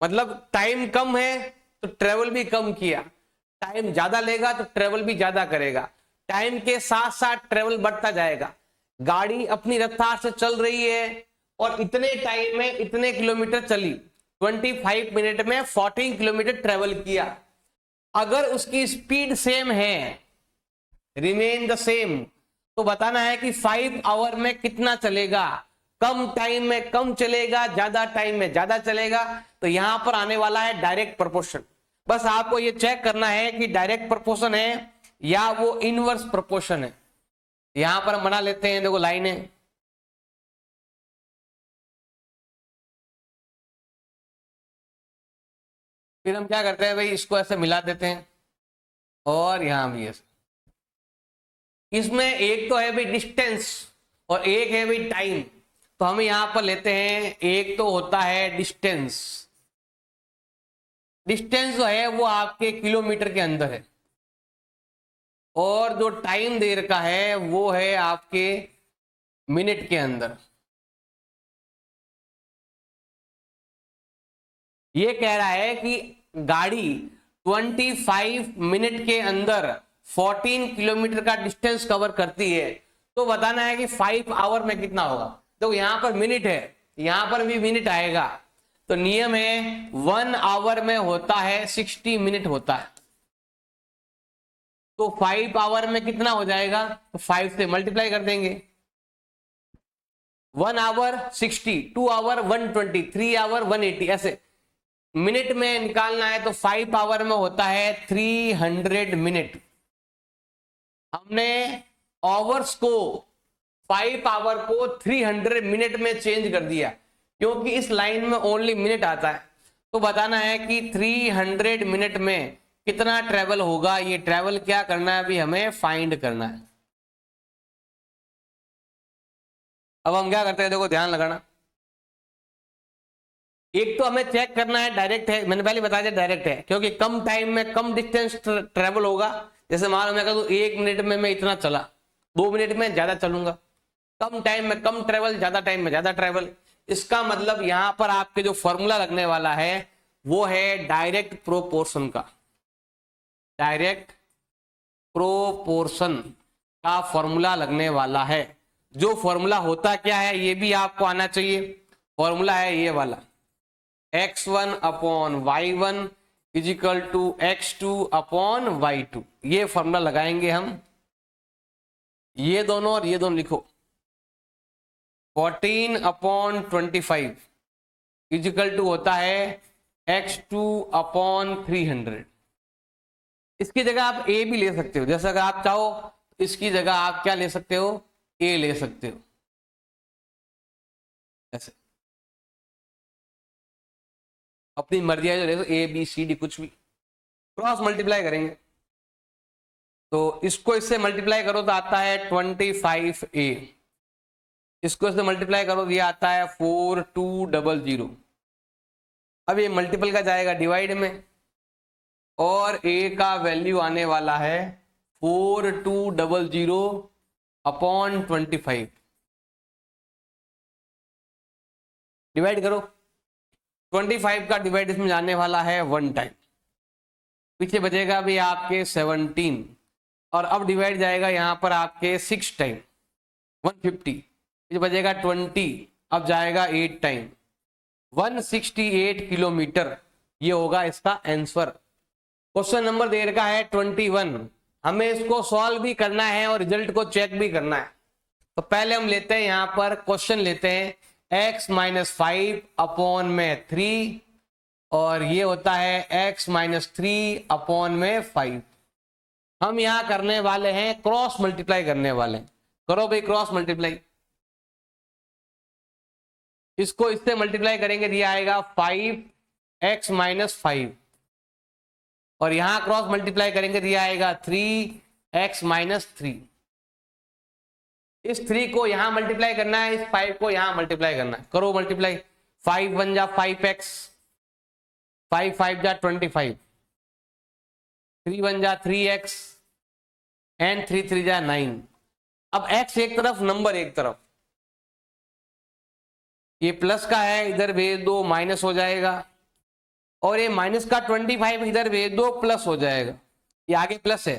मतलब टाइम कम है तो ट्रेवल भी कम किया, टाइम ज्यादा लेगा तो ट्रेवल भी ज्यादा करेगा। टाइम के साथ साथ ट्रेवल बढ़ता जाएगा। गाड़ी अपनी रफ्तार से चल रही है और इतने टाइम में इतने किलोमीटर चली, 25 मिनट में 14 किलोमीटर ट्रेवल किया। अगर उसकी स्पीड सेम है, रिमेन द सेम, तो बताना है कि 5 आवर में कितना चलेगा। कम टाइम में कम चलेगा, ज्यादा टाइम में ज्यादा चलेगा। तो यहां पर आने वाला है डायरेक्ट प्रोपोर्शन। बस आपको ये चेक करना है कि डायरेक्ट प्रोपोर्शन है या वो इनवर्स प्रोपोर्शन है। यहां पर हम बना लेते हैं, देखो लाइनें। फिर हम क्या करते हैं भाई, इसको ऐसे मिला देते हैं और यहां भी ऐसे। इसमें एक तो है भाई डिस्टेंस और एक है भाई टाइम। तो हम यहां पर लेते हैं, एक तो होता है डिस्टेंस। डिस्टेंस जो है वो आपके किलोमीटर के अंदर है और जो टाइम दे रखा है वो है आपके मिनट के अंदर। ये कह रहा है कि गाड़ी 25 मिनट के अंदर 14 किलोमीटर का डिस्टेंस कवर करती है। तो बताना है कि 5 आवर में कितना होगा। तो यहां पर मिनट है, यहां पर भी मिनट आएगा। तो नियम है 1 आवर में होता है 60 मिनट होता है। तो 5 आवर में कितना हो जाएगा, तो 5 से मल्टीप्लाई कर देंगे। 1 आवर 60, 2 आवर 120, 3 आवर 180, ऐसे मिनट में निकालना है। तो 5 आवर में होता है 300 मिनट। हमने आवर्स को 5 आवर को 300 मिनट में चेंज कर दिया क्योंकि इस लाइन में ओनली मिनट आता है। तो बताना है कि 300 मिनट में कितना ट्रेवल होगा। ये ट्रेवल क्या करना है अभी हमें फाइंड करना है। अब हम क्या करते हैं, देखो ध्यान लगाना, एक तो हमें चेक करना है डायरेक्ट है, मैंने पहले बताया था डायरेक्ट है, क्योंकि कम टाइम में कम डिस्टेंस ट्रेवल होगा। जैसे मान लो मैं कहूँ 1 मिनट में मैं इतना चला, 2 मिनट में ज्यादा चलूंगा, कम टाइम में कम ट्रेवल, ज्यादा टाइम में ज्यादा ट्रेवल। इसका मतलब यहां पर आपके जो फॉर्मूला लगने वाला है वो है डायरेक्ट प्रोपोर्शन का, डायरेक्ट प्रोपोर्शन का फॉर्मूला लगने वाला है। जो फॉर्मूला होता क्या है ये भी आपको आना चाहिए। फॉर्मूला है ये वाला, x1 upon y1 is equal to x2 upon y2। ये फॉर्मूला लगाएंगे हम, ये दोनों और ये दोनों लिखो, 14 अपॉन 25 इजिकल टू होता है x2 अपॉन 300। इसकी जगह आप a भी ले सकते हो, जैसे अगर आप चाहो इसकी जगह आप क्या ले सकते हो, a ले सकते हो, ऐसे अपनी मर्जी है जो ले, ए बी सी डी कुछ भी। क्रॉस मल्टीप्लाई करेंगे तो इसको इससे मल्टीप्लाई करो तो आता है 25a, इसको इससे मल्टीप्लाई करो तो ये आता है 4200। अब ये मल्टीपल का जाएगा डिवाइड में, और a का वैल्यू आने वाला है 4200 अपॉन 25। डिवाइड करो, 25 का डिवाइड इसमें जाने वाला है 1 टाइम, पीछे बचेगा भी आपके 17, और अब डिवाइड जाएगा यहां पर आपके 6 टाइम 150, पीछे बचेगा 20, अब जाएगा 8 टाइम 168 किलोमीटर। ये होगा इसका आंसर। क्वेश्चन नंबर दे रखा है 21, हमें इसको सॉल्व भी करना है और रिजल्ट को चेक भी करना है। तो पहले हम लेते हैं यहां पर क्वेश्चन लेते हैं x माइनस 5 अपॉन में 3, और ये होता है x माइनस 3 अपॉन में 5। हम यहां करने वाले हैं क्रॉस मल्टीप्लाई करने वाले हैं। करो भाई क्रॉस मल्टीप्लाई, इसको इससे मल्टीप्लाई करेंगे दिया आएगा 5x माइनस 5, और यहां क्रॉस मल्टीप्लाई करेंगे दिया आएगा 3x माइनस 3। इस 3 को यहां मल्टीप्लाई करना है, इस 5 को यहां मल्टीप्लाई करना है। करो मल्टीप्लाई, 5 1 जा 5x, 5 5 जा 25, 3 1 जा 3x, एंड 3 3 जा 9। अब x एक तरफ, नंबर एक तरफ, ये प्लस का है इधर भेज दो माइनस हो जाएगा, और ये माइनस का 25 इधर भेज दो प्लस हो जाएगा। ये आगे प्लस है,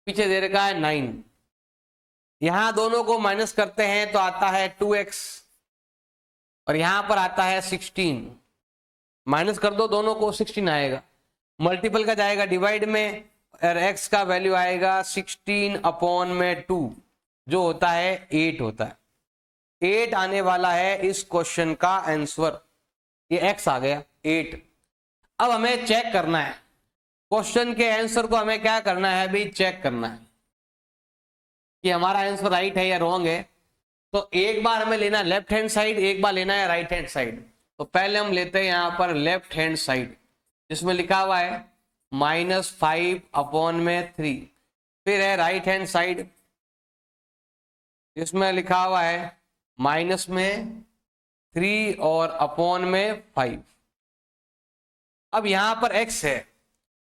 पीछे दे रखा है 9, यहां दोनों को माइनस करते हैं तो आता है 2x, और यहां पर आता है 16, माइनस कर दो दोनों को 16 आएगा, मल्टीपल का जाएगा डिवाइड में, और x का वैल्यू आएगा 16 अपॉन में 2, जो होता है 8 होता है। 8 आने वाला है इस क्वेश्चन का आंसर, ये x आ गया 8। अब हमें चेक करना है क्वेश्चन के आंसर को, हमें क्या करना है अभी, चेक करना है कि हमारा आंसर राइट है या रॉन्ग है। तो एक बार हमें लेना लेफ्ट हैंड साइड, एक बार लेना है राइट हैंड साइड। तो पहले हम लेते हैं यहां पर लेफ्ट हैंड साइड, जिसमें लिखा हुआ है -5 अपॉन में 3, फिर है राइट हैंड साइड जिसमें लिखा हुआ है माइनस में 3 और अपॉन में 5। अब यहां पर x है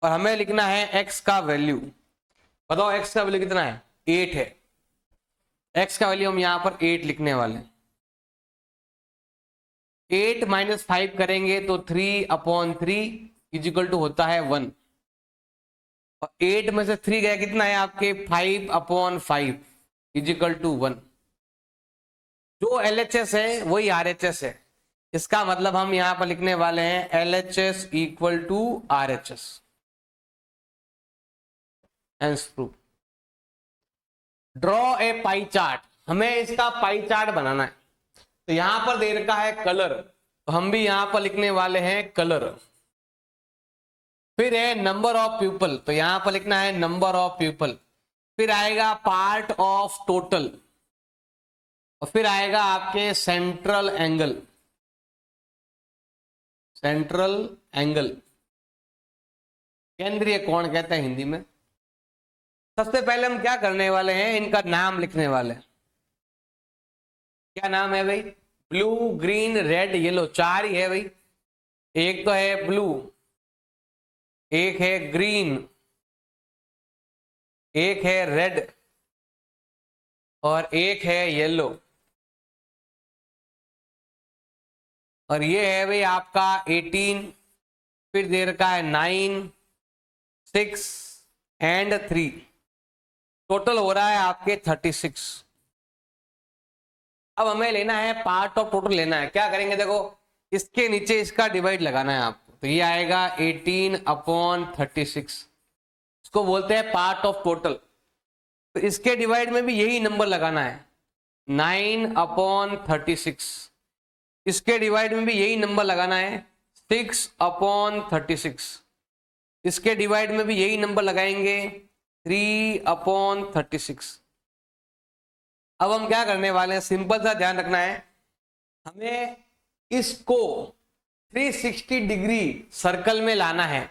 और हमें लिखना है x का वैल्यू। बताओ x का वैल्यू कितना है, 8 है। x का वैल्यू हम यहां पर 8 लिखने वाले हैं। 8 माइनस 5 करेंगे तो 3 अपॉन 3 इजिकल टू होता है 1, और 8 में से 3 गया कितना है आपके 5 अपॉन 5 इजिकल टू 1। जो LHS है वही RHS है, इसका मतलब हम यहां पर लिखने वाले हैं LHS equal to RHS। Answer proof. Draw a pie chart, हमें इसका पाई चार्ट बनाना है। तो यहां पर दे रखा है कलर, तो हम भी यहां पर लिखने वाले हैं कलर। फिर है नंबर ऑफ पीपल, तो यहां पर लिखना है नंबर ऑफ पीपल। फिर आएगा पार्ट ऑफ टोटल, और फिर आएगा आपके सेंट्रल एंगल, सेंट्रल एंगल केंद्रीय कोण कहते हैं हिंदी में। सबसे पहले हम क्या करने वाले हैं, इनका नाम लिखने वाले हैं। क्या नाम है भाई? ब्लू, ग्रीन, रेड, येलो, चार ही है भाई। एक तो है ब्लू, एक है ग्रीन, एक है रेड और एक है येलो। और ये है भाई आपका 18, फिर दे रखा है 9, 6 एंड 3। टोटल हो रहा है आपके 36। अब हमें लेना है पार्ट ऑफ टोटल लेना है। क्या करेंगे देखो, इसके नीचे इसका डिवाइड लगाना है आपको, तो ये आएगा 18/36। इसको बोलते हैं पार्ट ऑफ टोटल। तो इसके डिवाइड में भी यही नंबर लगाना है, 9/36। इसके डिवाइड में भी यही नंबर लगाना है, 6/36। इसके डिवाइड में भी यही नंबर लगाएंगे, 3/36। अब हम क्या करने वाले हैं, सिंपल सा ध्यान रखना है, हमें इसको 360 डिग्री सर्कल में लाना है।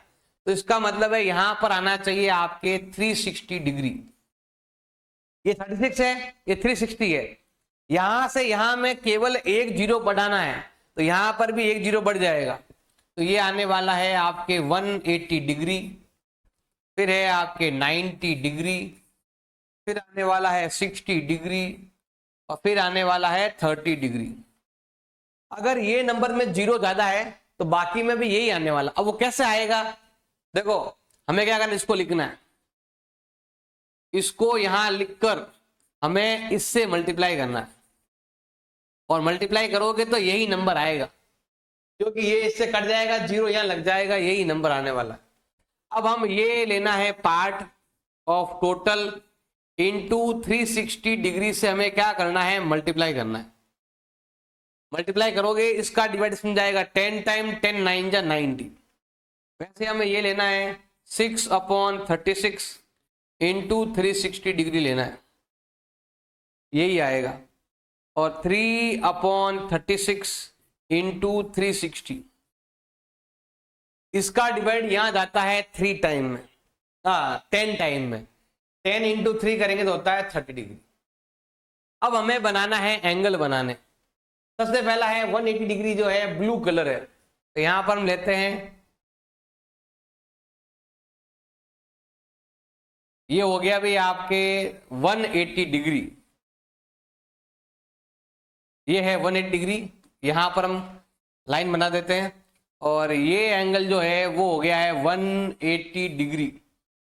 तो इसका मतलब है यहां पर आना चाहिए आपके 360 डिग्री। ये 36 है, ये 360 है। यहां से यहां में केवल एक जीरो बढ़ाना है, तो यहां पर भी एक जीरो बढ़ जाएगा। तो ये आने वाला है आपके 180 डिग्री, फिर है आपके 90 डिग्री, फिर आने वाला है 60 डिग्री और फिर आने वाला है 30 डिग्री। अगर ये नंबर में जीरो ज्यादा है तो बाकी में भी यही आने वाला। अब वो कैसे आएगा, देखो हमें क्या करना है, इसको लिखना है, इसको यहां लिखकर हमें इससे मल्टीप्लाई करना है और मल्टीप्लाई करोगे तो यही नंबर आएगा, क्योंकि ये इससे कट जाएगा, जीरो यहां लग जाएगा, यही नंबर आने वाला है। अब हम ये लेना है part of total into 360 degree से हमें क्या करना है, मल्टीप्लाई करना है। मल्टीप्लाई करोगे इसका डिवाइड इसमें जाएगा 10 टाइम 10 9 जा 90। वैसे हमें ये लेना है 6/36 इंटू 360 डिग्री लेना है, यही आएगा। और 3/36 इंटू 360, इसका डिवाइड यहां जाता है 3 टाइम में, 10 टाइम में। 10 इंटू 3 करेंगे तो होता है 30 डिग्री। अब हमें बनाना है एंगल बनाने। सबसे पहला है 180 डिग्री, जो है ब्लू कलर है, तो यहां पर हम लेते हैं, ये हो गया भाई आपके 180 डिग्री। ये है 180 डिग्री, यहां पर हम लाइन बना देते हैं। और ये एंगल जो है वो हो गया है 180 डिग्री,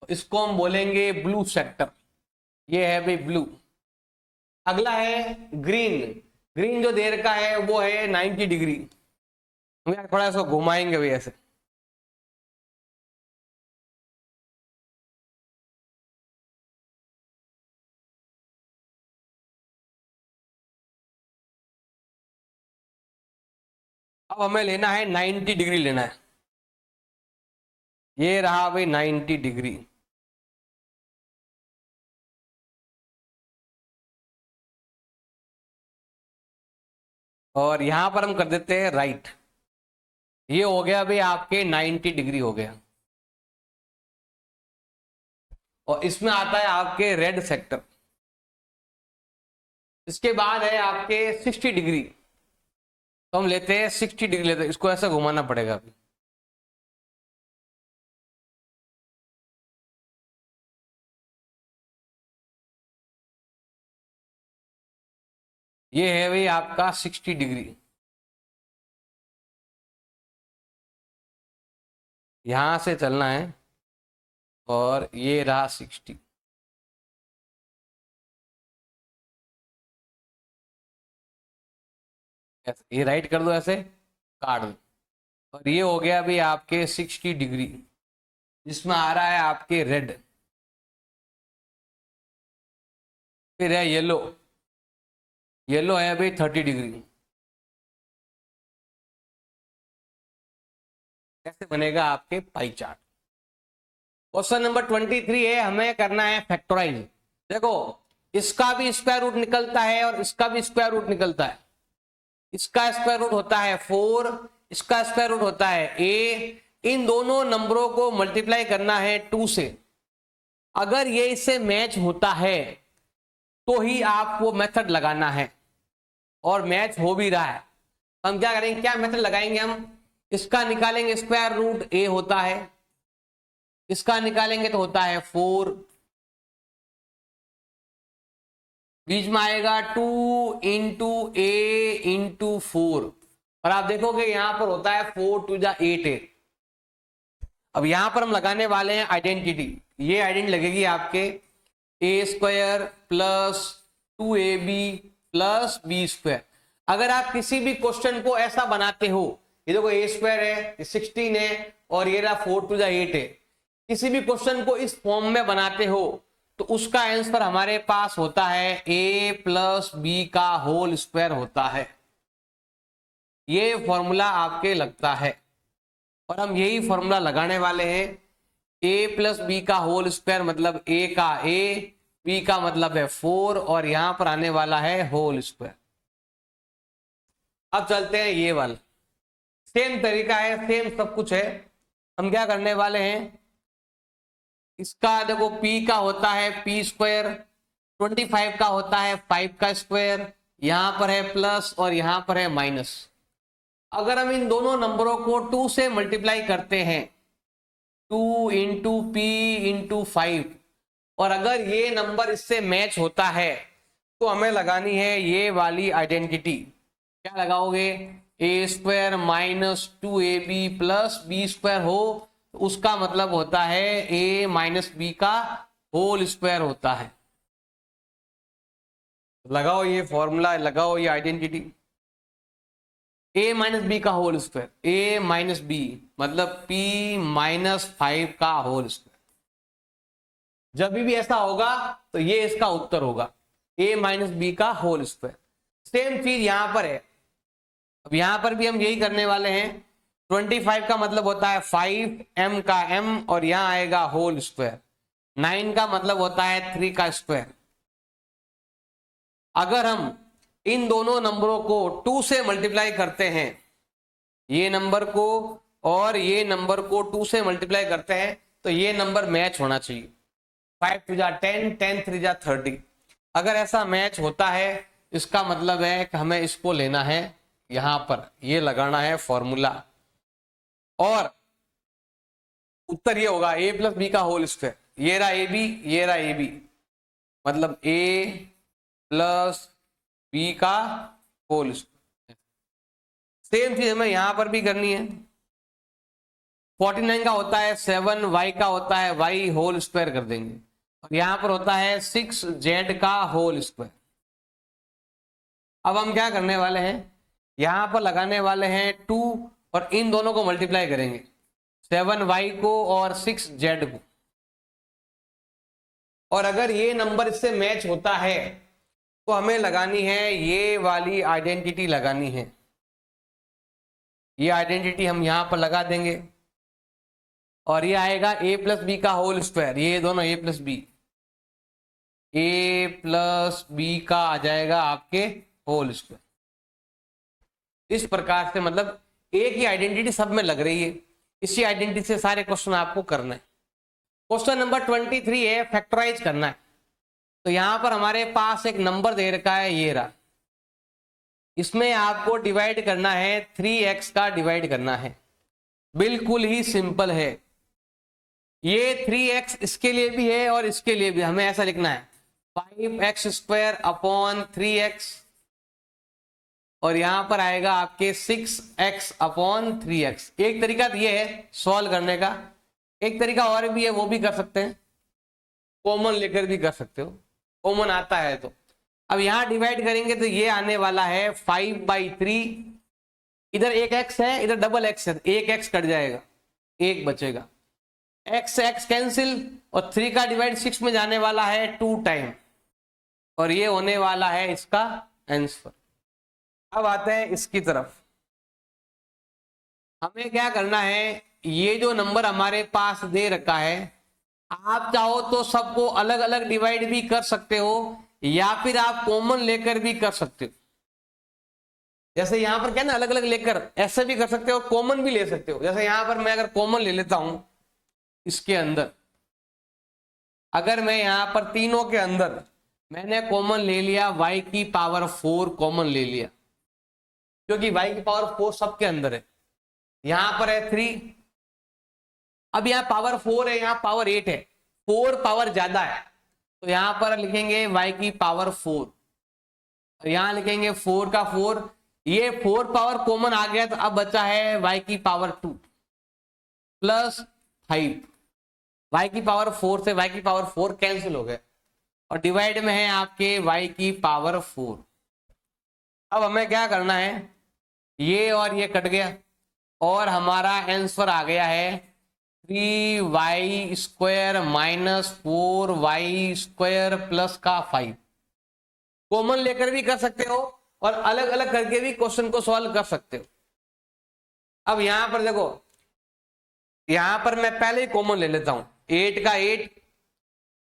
इसको हम बोलेंगे ब्लू सेक्टर। ये है भाई ब्लू। अगला है ग्रीन। ग्रीन जो दे रखा है वो है 90 डिग्री। हम थोड़ा सा घुमाएंगे भाई ऐसे, अब हमें लेना है 90 डिग्री लेना है। ये रहा भाई 90 डिग्री। और यहां पर हम कर देते हैं राइट। ये हो गया भाई आपके 90 डिग्री हो गया। और इसमें आता है आपके रेड सेक्टर। इसके बाद है आपके 60 डिग्री, तो हम लेते हैं 60 डिग्री लेते हैं, इसको ऐसा घुमाना पड़ेगा अभी। ये है भाई आपका 60 डिग्री। यहां से चलना है और ये रहा 60। ये राइट कर दो, ऐसे काट दो। और ये हो गया भाई आपके 60 डिग्री, जिसमें आ रहा है आपके रेड। फिर है येलो। येलो है भाई 30 डिग्री। कैसे बनेगा आपके पाई चार्ट। क्वेश्चन नंबर 23 है, हमें करना है फैक्टराइज। देखो इसका भी स्क्वायर रूट निकलता है और इसका भी स्क्वायर रूट निकलता है। इसका स्क्वायर रूट होता है 4, इसका स्क्वायर रूट होता है a। इन दोनों नंबरों को मल्टीप्लाई करना है 2 से। अगर ये इससे मैच होता है तो ही आपको मेथड लगाना है। और मैच हो भी रहा है, तो हम क्या करेंगे, क्या मेथड लगाएंगे, हम इसका निकालेंगे स्क्वायर रूट, a होता है, इसका निकालेंगे तो होता है 4, बीच में आएगा 2 इंटू ए इंटू 4, और आप देखोगे यहां पर होता है 4 2 जा 8 है। अब यहां पर हम लगाने वाले हैं आइडेंटिटी, ये आइडेंटिटी लगेगी आपके a square plus 2ab plus b square. अगर आप किसी भी क्वेश्चन को ऐसा बनाते हो, ये देखो ए स्क्वायर है, ये 16 है, और ये रहा 4 2 जा 8 है, किसी भी क्वेश्चन को इस फॉर्म में बनाते हो तो उसका आंसर हमारे पास होता है a प्लस बी का होल स्क्वायर होता है। ये फॉर्मूला आपके लगता है, और हम यही फॉर्मूला लगाने वाले हैं। a प्लस बी का होल स्क्वायर मतलब a का a, b का मतलब है 4, और यहां पर आने वाला है होल स्क्वायर। अब चलते हैं ये वाला, सेम तरीका है, सेम सब कुछ है। हम क्या करने वाले हैं, इसका देखो p का होता है p स्क्वायर, 25 का होता है 5 का स्क्वायर, यहां पर है प्लस और यहां पर है माइनस। अगर हम इन दोनों नंबरों को 2 से मल्टीप्लाई करते हैं, 2 इंटू पी इंटू 5, और अगर ये नंबर इससे मैच होता है तो हमें लगानी है ये वाली आइडेंटिटी। क्या लगाओगे, a square minus 2ab plus b square हो, तो उसका मतलब होता है a माइनस बी का होल स्क्वायर होता है। लगाओ ये फॉर्मूला, लगाओ ये आइडेंटिटी, a माइनस बी का whole square, a minus b मतलब p माइनस 5 का होल स्क्वायर। जब भी ऐसा होगा तो ये इसका उत्तर होगा, a माइनस बी का होल स्क्वायर। सेम चीज यहां पर है, अब यहां पर भी हम यही करने वाले हैं। 25 का मतलब होता है 5, m का m, और यहां आएगा होल स्क्वायर। 9 का मतलब होता है 3 का स्क्वायर। अगर हम इन दोनों नंबरों को 2 से मल्टीप्लाई करते हैं, ये नंबर को और ये नंबर को 2 से मल्टीप्लाई करते हैं, तो ये नंबर मैच होना चाहिए। 5 3 जा 10, 10 3 जा 30। अगर ऐसा मैच होता है, इसका मतलब है कि हमें इसको लेना है, यहां पर ये लगाना है फॉर्मूला, और उत्तर ये होगा a प्लस बी का होल स्क्वायर। ये रहा ए बी, ये रहा ए बी, मतलब a प्लस बी का होल स्क्वायर। सेम चीज हमें यहां पर भी करनी है। 49 का होता है 7, y का होता है y होल स्क्वायर कर देंगे, और यहां पर होता है 6z का होल स्क्वायर। अब हम क्या करने वाले हैं, यहां पर लगाने वाले हैं 2, और इन दोनों को मल्टीप्लाई करेंगे, 7y को और 6z को। और अगर ये नंबर इससे मैच होता है तो हमें लगानी है ये वाली आइडेंटिटी लगानी है। ये आइडेंटिटी हम यहां पर लगा देंगे, और ये आएगा a प्लस बी का होल स्क्वायर, ये दोनों a plus B, a plus B का आ जाएगा आपके होल स्क्वायर। इस प्रकार से मतलब एक ही आइडेंटिटी सब में लग रही है, इसी आइडेंटिटी से सारे क्वेश्चन आपको करना है। क्वेश्चन नंबर 23 है, फैक्टराइज करना है। तो यहां पर हमारे पास एक नंबर दे रखा है, ये रहा, इसमें आपको डिवाइड करना है, 3x का डिवाइड करना है। बिल्कुल ही सिंपल है, ये 3x इसके लिए भी है और इसके लिए भी। हमें ऐसा लिखना है 5x स्क्वायर अपॉन 3x, और यहां पर आएगा आपके 6x अपॉन 3x। एक तरीका तो ये है सॉल्व करने का, एक तरीका और भी है, वो भी कर सकते हैं, कॉमन लेकर भी कर सकते हो, कॉमन आता है तो। अब यहां डिवाइड करेंगे तो ये आने वाला है 5/3, इधर एक x है, इधर डबल x है, एक x कट जाएगा, एक बचेगा, x x कैंसिल, और 3 का डिवाइड 6 में जाने वाला है 2 टाइम, और ये होने वाला है इसका आंसर। अब आते हैं इसकी तरफ, हमें क्या करना है, ये जो नंबर हमारे पास दे रखा है, आप चाहो तो सबको अलग अलग डिवाइड भी कर सकते हो, या फिर आप कॉमन लेकर भी कर सकते हो। जैसे यहां पर क्या ना, अलग अलग लेकर ऐसे भी कर सकते हो, कॉमन भी ले सकते हो। जैसे यहां पर मैं अगर कॉमन ले लेता हूं, इसके अंदर अगर मैं यहां पर तीनों के अंदर मैंने कॉमन ले लिया y की पावर 4 कॉमन ले लिया, क्योंकि y की पावर 4 सबके अंदर है। यहां पर है 3, अब यहाँ पावर 4 है, यहाँ पावर 8 है, 4 पावर ज्यादा है, तो यहां पर लिखेंगे y की पावर 4, यहां लिखेंगे 4 का 4, ये 4 पावर कॉमन आ गया, तो अब बचा है y की पावर 2 प्लस 5। y की पावर 4 से y की पावर 4 कैंसिल हो गए और डिवाइड में है आपके y की पावर 4। अब हमें क्या करना है, ये और ये कट गया और हमारा आंसर आ गया है 3y square minus 4y square plus का 5। कॉमन लेकर भी कर सकते हो और अलग अलग करके भी क्वेश्चन को सॉल्व कर सकते हो। अब यहां पर देखो, यहां पर मैं पहले ही कॉमन ले लेता हूं, 8 का 8,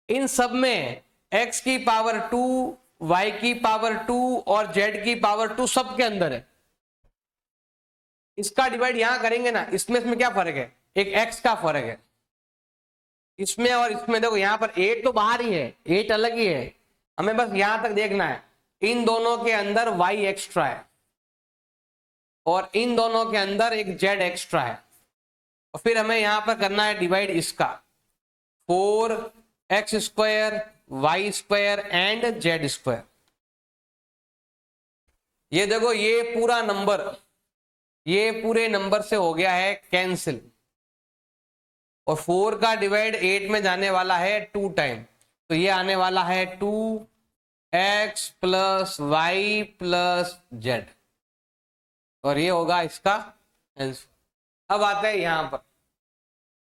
इन सब में x की पावर 2, y की पावर 2 और z की पावर 2 सबके अंदर है। इसका डिवाइड यहां करेंगे ना, इसमें क्या फर्क है, एक x का फर्क है इसमें और इसमें। देखो यहां पर 8 तो बाहर ही है, 8 अलग ही है, हमें बस यहां तक देखना है। इन दोनों के अंदर y एक्स्ट्रा है और इन दोनों के अंदर एक z एक्स्ट्रा है, और फिर हमें यहां पर करना है डिवाइड इसका, 4x square y square and z square. ये देखो ये पूरा नंबर, ये पूरे नंबर से हो गया है कैंसिल, और 4 का डिवाइड 8 में जाने वाला है 2 टाइम, तो ये आने वाला है 2x plus Y plus z, और ये होगा इसका आंसर। अब आते हैं यहां पर,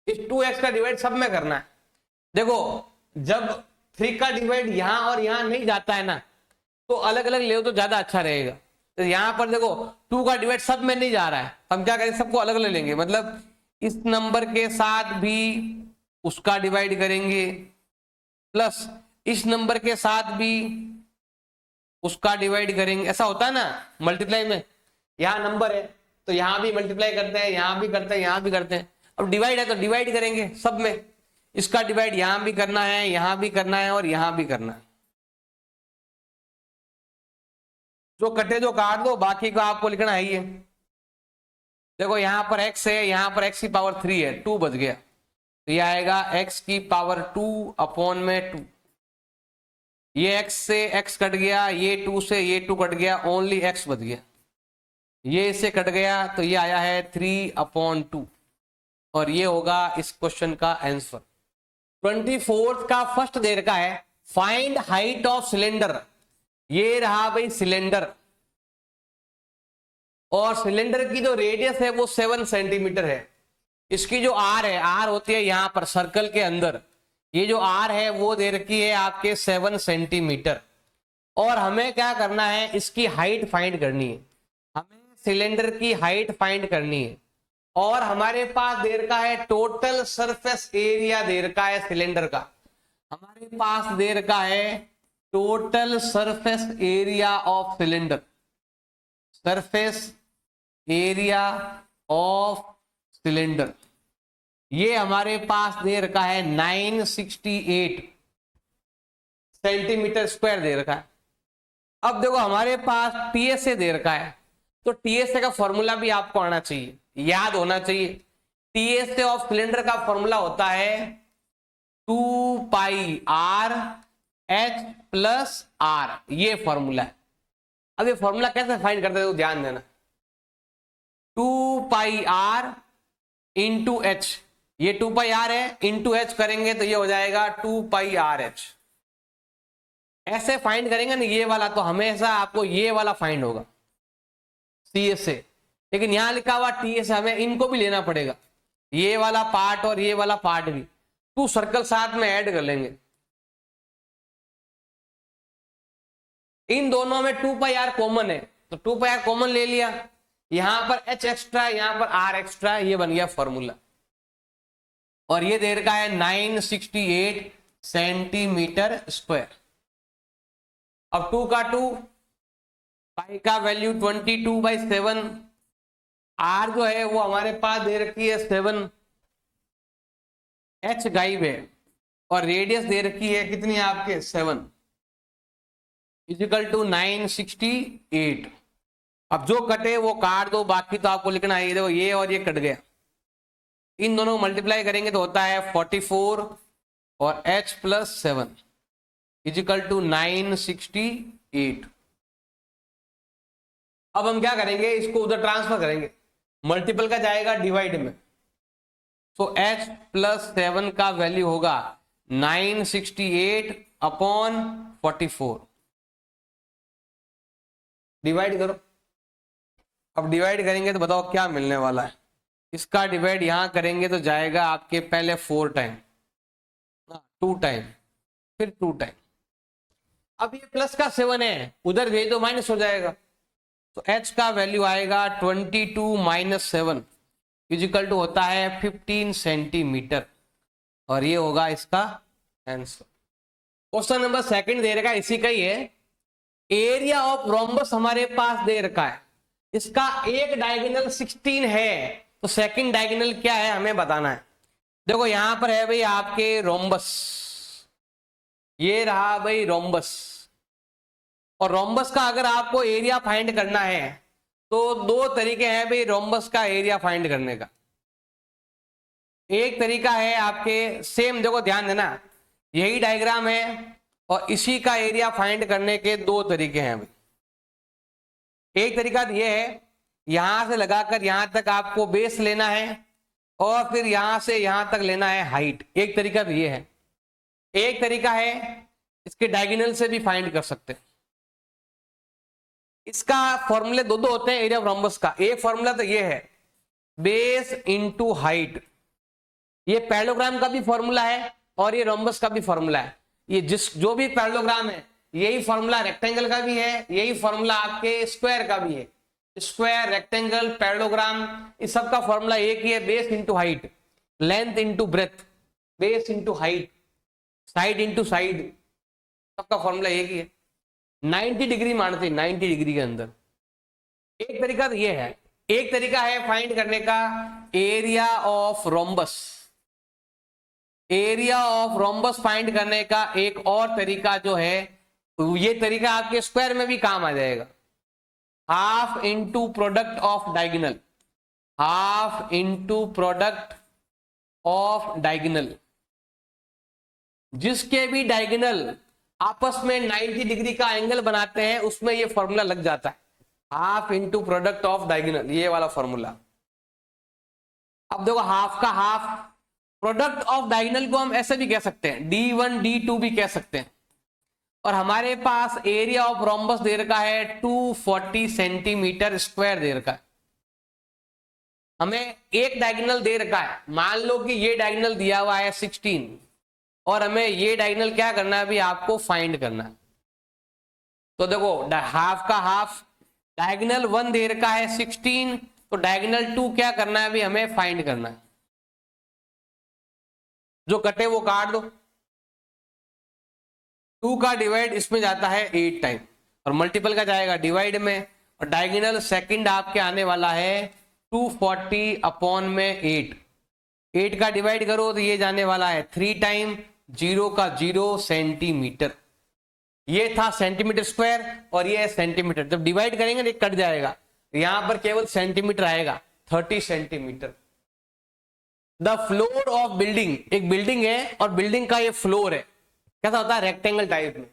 इस 2x का डिवाइड सब में करना है। देखो जब 3 का डिवाइड यहां और यहां नहीं जाता है ना, तो अलग अलग ले तो ज्यादा अच्छा रहेगा। तो यहां पर देखो 2 का डिवाइड सब में नहीं जा रहा है, हम क्या करेंगे, सबको अलग अलग लेंगे, मतलब इस नंबर के साथ भी उसका डिवाइड करेंगे प्लस इस नंबर के साथ भी उसका डिवाइड करेंगे। ऐसा होता है ना मल्टीप्लाई में, यहां नंबर है तो यहां भी मल्टीप्लाई करते हैं, यहां भी करते हैं, यहां भी करते हैं। अब डिवाइड है तो डिवाइड करेंगे सब में, इसका डिवाइड यहां भी करना है, यहां भी करना है और यहां भी करना है। जो कटे जो काट दो, बाकी का आपको लिखना है ही है। देखो यहां पर x है, यहां पर x की पावर 3 है, 2 बच गया, तो ये आएगा x की पावर 2 अपॉन में 2। ये x से x कट गया, ये 2 से ये 2 कट गया, ओनली x बच गया। ये इससे कट गया तो ये आया है 3/2, और ये होगा इस क्वेश्चन का आंसर। 24th का फर्स्ट दे रखा है, फाइंड हाइट ऑफ सिलेंडर। ये रहा भाई सिलेंडर, और सिलेंडर की जो रेडियस है वो 7 सेंटीमीटर है। इसकी जो आर है, आर होती है यहां पर सर्कल के अंदर, ये जो आर है वो दे रखी है आपके 7 सेंटीमीटर, और हमें क्या करना है, इसकी हाइट फाइंड करनी है। हमें सिलेंडर की हाइट फाइंड करनी है, और हमारे पास दे रखा है टोटल सरफेस एरिया दे रखा है सिलेंडर का। हमारे पास दे रखा है total surface area of cylinder, surface area of cylinder, ये हमारे पास दे रखा है 968 सेंटीमीटर स्क्वायर दे रखा है। अब देखो हमारे पास टीएसए दे रखा है, तो टीएसए का फॉर्मूला भी आपको आना चाहिए, याद होना चाहिए। टीएसए ऑफ सिलेंडर का फॉर्मूला होता है 2πr h प्लस r, ये फॉर्मूला है। अब ये फॉर्मूला कैसे फाइंड करते हो ध्यान देना, 2πr इंटू एच, ये 2πr है, इंटू एच करेंगे तो ये हो जाएगा 2πrh। ऐसे फाइंड करेंगे ना ये वाला, तो हमेशा आपको ये वाला फाइंड होगा सीएस से, लेकिन यहां लिखा हुआ टीएस, हमें इनको भी लेना पड़ेगा, ये वाला पार्ट और ये वाला पार्ट भी, 2 सर्कल साथ में ऐड कर लेंगे। इन दोनों में 2πr कॉमन है, तो 2πr कॉमन ले लिया, यहां पर h एक्स्ट्रा है, यहां पर r एक्स्ट्रा है, ये बन गया फॉर्मूला। और ये दे रखा है 968 सेंटीमीटर स्क्वायर। अब 2 का 2, पाई का वैल्यू 22/7, r जो है वो हमारे पास दे रखी है 7, h गाइब है, और रेडियस दे रखी है कितनी आपके 7, इजिकल टू 968। अब जो कटे वो काट दो, बाकी तो आपको लिखना है। देखो ये और ये कट गया, इन दोनों को मल्टीप्लाई करेंगे तो होता है 44 और h प्लस 7 इजिकल टू 968। अब हम क्या करेंगे, इसको उधर ट्रांसफर करेंगे, मल्टीपल का जाएगा डिवाइड में, तो h प्लस 7 का वैल्यू होगा 968 अपॉन 44। डिवाइड करो। अब डिवाइड करेंगे तो बताओ क्या मिलने वाला है। इसका डिवाइड यहां करेंगे तो जाएगा आपके पहले 4 टाइम, 2 टाइम, फिर 2 टाइम। अब ये प्लस का 7 है, उधर भेज दो माइनस हो जाएगा, तो h का वैल्यू आएगा 22 माइनस 7 इजिकल टू होता है 15 सेंटीमीटर, और ये होगा इसका आंसर। क्वेश्चन नंबर 2 दे रखा है, इसी का ही है। एरिया ऑफ रोम्बस हमारे पास दे रखा है, इसका एक डायगोनल 16 है, तो सेकंड डायगोनल क्या है हमें बताना है। देखो यहां पर है भाई आपके रोम्बस, ये रहा भाई रोम्बस, और रोम्बस का अगर आपको एरिया फाइंड करना है तो 2 तरीके हैं भाई रोम्बस का एरिया फाइंड करने का। एक तरीका है आपके सेम, देखो ध्यान देना, यही डायग्राम है और इसी का एरिया फाइंड करने के 2 तरीके हैं भाई। एक तरीका तो ये है, यहां से लगाकर यहां तक आपको बेस लेना है और फिर यहां से यहां तक लेना है हाइट। एक तरीका तो ये है। एक तरीका है इसके डायगोनल से भी फाइंड कर सकते हैं। इसका फॉर्मूले 2 होते हैं एरिया ऑफ रोम्बस का। एक फॉर्मूला तो ये है बेस इंटू हाइट, ये पैरेललोग्राम का भी फॉर्मूला है और ये रोम्बस का भी फॉर्मूला है। ये जो भी पैरेललोग्राम है यही फॉर्मूला रेक्टेंगल का भी है, यही फॉर्मूला आपके स्क्वायर का भी है। स्क्वायर, रेक्टेंगल, पैरेललोग्राम, इस सब का फॉर्मूला एक ही है, base into height, length into breadth, base into height, side into side, सबका फॉर्मूला एक ही है। 90 डिग्री मानते हैं, 90 डिग्री के अंदर। एक तरीका तो ये है। एक तरीका है फाइंड करने का area of rhombus. Area of rhombus find करने का एक और तरीका जो है, ये तरीका आपके स्क्वायर में भी काम आ जाएगा। Half into product of diagonal, half into product of diagonal, जिसके भी डायगोनल आपस में 90 डिग्री का एंगल बनाते हैं उसमें ये फॉर्मूला लग जाता है, half into product of diagonal, ये वाला फॉर्मूला। अब देखो हाफ का हाफ, प्रोडक्ट ऑफ डायगोनल को हम ऐसे भी कह सकते हैं, D1 D2 भी कह सकते हैं। और हमारे पास एरिया ऑफ रोम्बस दे रखा है 240 सेंटीमीटर स्क्वायर दे रखा है। हमें एक डायगोनल दे रखा है, मान लो कि ये डायगोनल दिया हुआ है 16 और हमें ये डायगोनल क्या करना है, अभी आपको फाइंड करना है। तो देखो हाफ का हाफ, डायगोनल 1 दे रखा है 16, तो डायगोनल 2 क्या करना है, अभी हमें फाइंड करना है। जो कटे वो काट दो, 2 का डिवाइड इसमें जाता है 8 टाइम और मल्टीपल का जाएगा डिवाइड में, और डायगोनल सेकंड आपके आने वाला है 240 अपॉन में 8। 8 का डिवाइड करो तो ये जाने वाला है 3 टाइम, 0 का 0 सेंटीमीटर। ये था सेंटीमीटर स्क्वायर और ये है सेंटीमीटर। जब डिवाइड करेंगे तो कट जाएगा, यहां पर केवल सेंटीमीटर आएगा, 30 centimetre. The floor of building, एक बिल्डिंग है और बिल्डिंग का ये फ्लोर है, कैसा होता है, रेक्टेंगल टाइप में।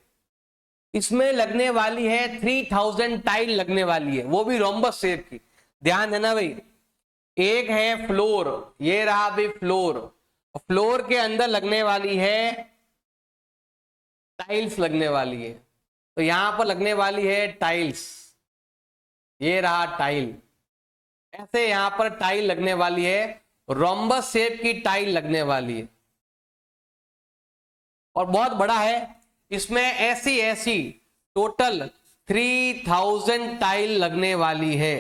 इसमें लगने वाली है 3000 टाइल लगने वाली है, वो भी रोम्बस शेप की। ध्यान देना भाई, एक है फ्लोर, ये रहा भाई फ्लोर, फ्लोर के अंदर लगने वाली है टाइल्स लगने वाली है, तो यहां पर लगने वाली है टाइल्स, ये रहा टाइल। ऐसे यहां पर टाइल लगने वाली है, रोम्बस शेप की टाइल लगने वाली है और बहुत बड़ा है। इसमें ऐसी टोटल 3000 टाइल लगने वाली है।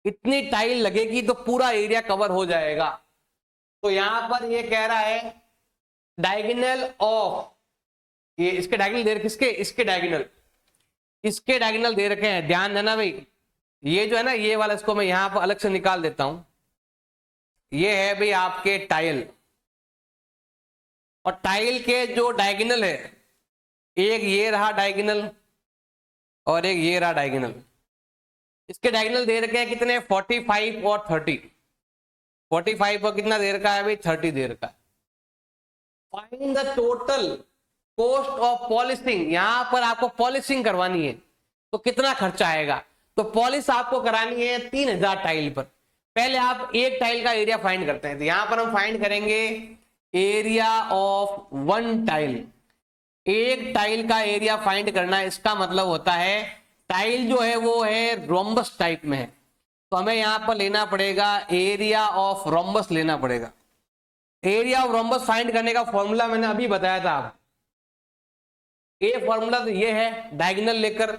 इतनी टाइल लगेगी तो पूरा एरिया कवर हो जाएगा। तो यहां पर ये कह रहा है डायगोनल ऑफ, ये इसके डायगोनल दे रखे, किसके, इसके डायगोनल, इसके डायगोनल दे रखे हैं। ध्यान देना भाई, ये जो है ना ये वाला, इसको मैं यहां पर अलग से निकाल देता हूं। ये है भाई आपके टाइल, और टाइल के जो डायगोनल है एक ये रहा डायगोनल और एक ये रहा डायगोनल। इसके डायगोनल दे रखे हैं कितने, 45 और 30। 45 और कितना दे रखा है भाई, 30 दे रखा है। Find the total cost of polishing, यहां पर आपको पॉलिशिंग करवानी है तो कितना खर्चा आएगा। तो पॉलिश आपको करानी है 3000 टाइल पर। पहले आप एक टाइल का एरिया फाइंड करते हैं, तो यहां पर हम फाइंड करेंगे एरिया ऑफ 1 टाइल। एक टाइल का एरिया फाइंड करना, इसका मतलब होता है टाइल जो है वो है रोम्बस टाइप में है, तो हमें यहां पर लेना पड़ेगा एरिया ऑफ रोम्बस लेना पड़ेगा। एरिया ऑफ रोम्बस फाइंड करने का फॉर्मूला मैंने अभी बताया था आप। एक फॉर्मूला तो ये है डायगोनल लेकर,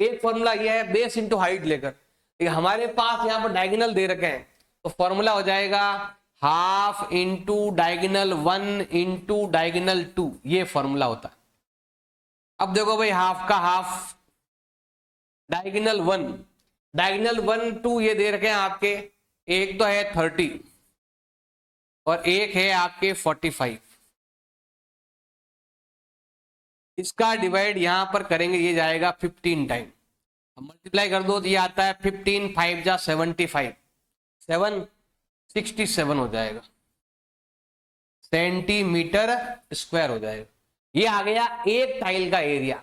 एक फॉर्मूला ये है बेस इंटू हाइट लेकर। हमारे पास यहाँ पर डायगोनल दे रखे हैं, तो फॉर्मूला हो जाएगा half into diagonal 1 into diagonal 2, ये फॉर्मूला होता है। अब देखो भाई, हाफ का हाफ, डायगोनल 1 2 ये दे रखे हैं आपके, एक तो है 30 और एक है आपके 45। इसका डिवाइड यहां पर करेंगे, ये जाएगा 15 टाइम। मल्टीप्लाई कर दो तो ये आता है 15 5 जा 75, 767 हो जाएगा, सेंटीमीटर स्क्वायर हो जाएगा। ये आ गया एक टाइल का एरिया।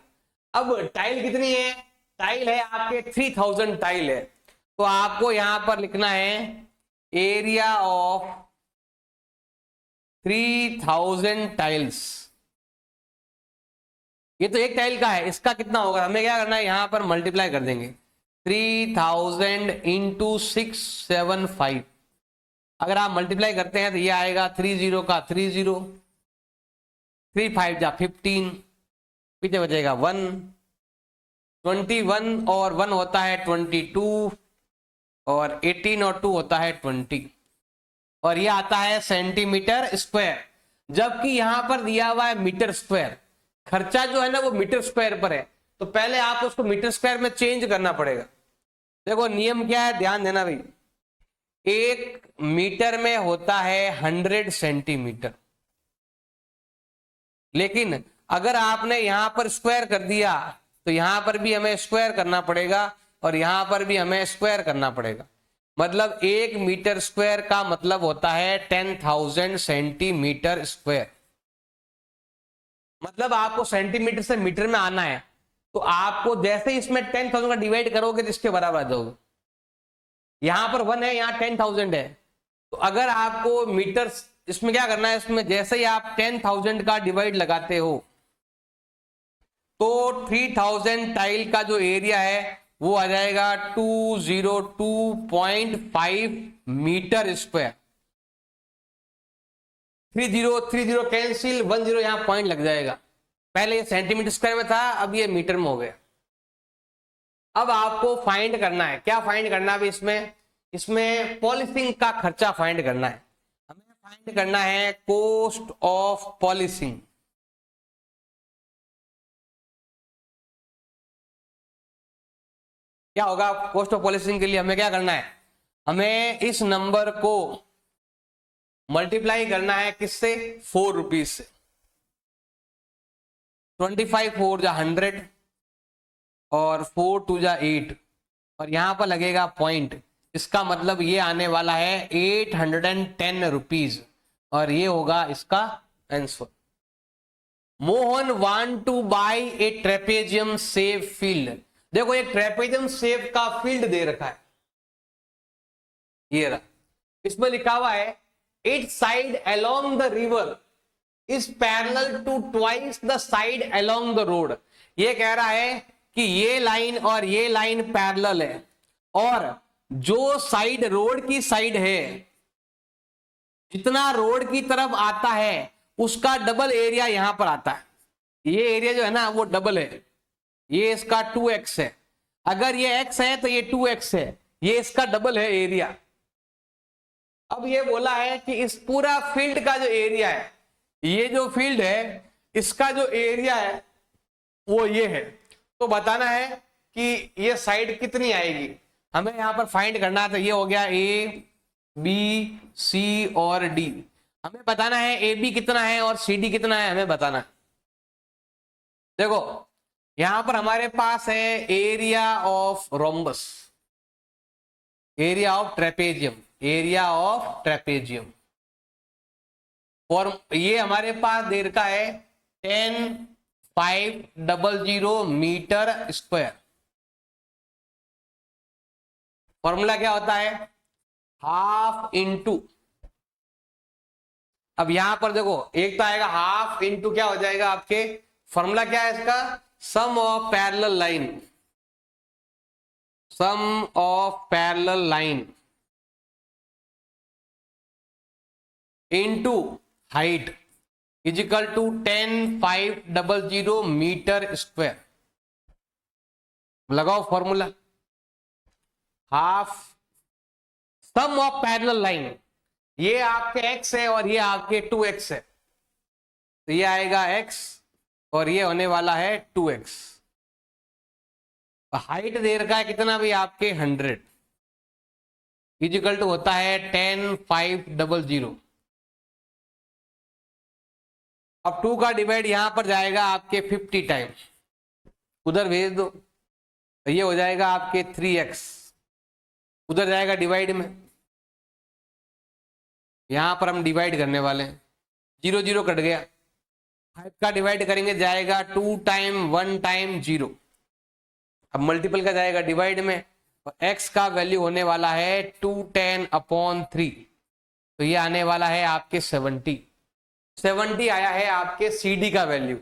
अब टाइल कितनी है, टाइल है आपके 3000 टाइल है, तो आपको यहां पर लिखना है एरिया ऑफ 3000 टाइल्स। ये तो एक टाइल का है, इसका कितना होगा, हमें क्या करना है, यहां पर मल्टीप्लाई कर देंगे 3000 इंटू 675। अगर आप मल्टीप्लाई करते हैं तो ये आएगा 30 का 30, 3 5 जा 15, पीछे बचेगा 1, 21 और 1 होता है 22, और 18 और 2 होता है 20, और ये आता है सेंटीमीटर स्क्वायर। जबकि यहां पर दिया हुआ है मीटर स्क्वायर, खर्चा जो है ना वो मीटर स्क्वायर पर है, तो पहले आप उसको मीटर स्क्वायर में चेंज करना पड़ेगा। देखो नियम क्या है, ध्यान देना भाई, 1 मीटर में होता है 100 सेंटीमीटर, लेकिन अगर आपने यहां पर स्क्वायर कर दिया तो यहां पर भी हमें स्क्वायर करना पड़ेगा और यहां पर भी हमें स्क्वायर करना पड़ेगा। मतलब 1 मीटर स्क्वायर का मतलब होता है 10,000 सेंटीमीटर स्क्वायर। मतलब आपको सेंटीमीटर से मीटर में आना है, तो आपको जैसे ही इसमें 10,000 का डिवाइड करोगे तो इसके बराबर आ जाओगे। यहां पर 1 है, यहां 10,000 है, तो अगर आपको मीटर इसमें क्या करना है, इसमें जैसे ही आप 10,000 का डिवाइड लगाते हो तो 3000 टाइल का जो एरिया है वो आ जाएगा 202.5 मीटर स्क्वायर। 30 कैंसिल, 10 यहां पॉइंट लग जाएगा। पहले ये सेंटीमीटर स्क्वायर में था, अब ये मीटर में हो गया। अब आपको फाइंड करना है, क्या फाइंड करना है इसमें पॉलिशिंग का खर्चा फाइंड करना है। हमें फाइंड करना है कॉस्ट ऑफ पॉलिशिंग। क्या होगा कॉस्ट ऑफ पॉलिशिंग के लिए, हमें क्या करना है, हमें इस नंबर को मल्टीप्लाई करना है किससे, 4 रुपीज से। 25 4 जा 100 और 4 2 जा 8, और यहां पर लगेगा पॉइंट, इसका मतलब ये आने वाला है 810 रुपीज, और ये होगा इसका answer. Mohan want to buy a trapezium shape field. देखो एक ट्रेपेजियम शेप का फील्ड दे रखा है, ये रहा, इसमें लिखा हुआ है it side along the river is parallel to twice the side along the road. ये कह रहा है कि ये लाइन और ये लाइन पैरेलल है, और जो साइड रोड की साइड है, जितना रोड की तरफ आता है उसका डबल एरिया यहां पर आता है। ये एरिया जो है ना वो डबल है, ये इसका 2x है, अगर ये x है तो ये 2x है, ये इसका डबल है एरिया। अब ये बोला है कि इस पूरा फील्ड का जो एरिया है, ये जो फील्ड है इसका जो एरिया है वो ये है, तो बताना है कि ये साइड कितनी आएगी। हमें यहां पर फाइंड करना है, तो ये हो गया A B C और D। हमें बताना है AB कितना है और CD कितना है, हमें बताना है। देखो यहां पर हमारे पास है area of rhombus, area of trapezium, area of trapezium, और ये हमारे पास दे रखा है 10,500 मीटर स्क्वायर। फॉर्मूला क्या होता है, हाफ इंटू, अब यहां पर देखो एक तो आएगा हाफ इंटू क्या हो जाएगा आपके, फॉर्मूला क्या है इसका, sum of parallel line, sum of parallel line into height is equal to 10,500 metre square. लगाओ formula, half sum of parallel line, ये आपके x है और ये आपके 2x है, तो ये आएगा x और ये होने वाला है 2x। हाइट दे रखा है कितना भी आपके 100 इजिकल टू होता है 10,500। अब 2 का डिवाइड यहां पर जाएगा आपके 50 टाइम, उधर भेज दो, ये हो जाएगा आपके 3x, उधर जाएगा डिवाइड में, यहां पर हम डिवाइड करने वाले हैं, 0 0 कट गया, 5 का डिवाइड करेंगे जाएगा 2 टाइम 1 टाइम 0, अब मल्टीपल का जाएगा डिवाइड में, और x का वैल्यू होने वाला है 210/3, तो ये आने वाला है आपके 70 आया है आपके CD का वैल्यू,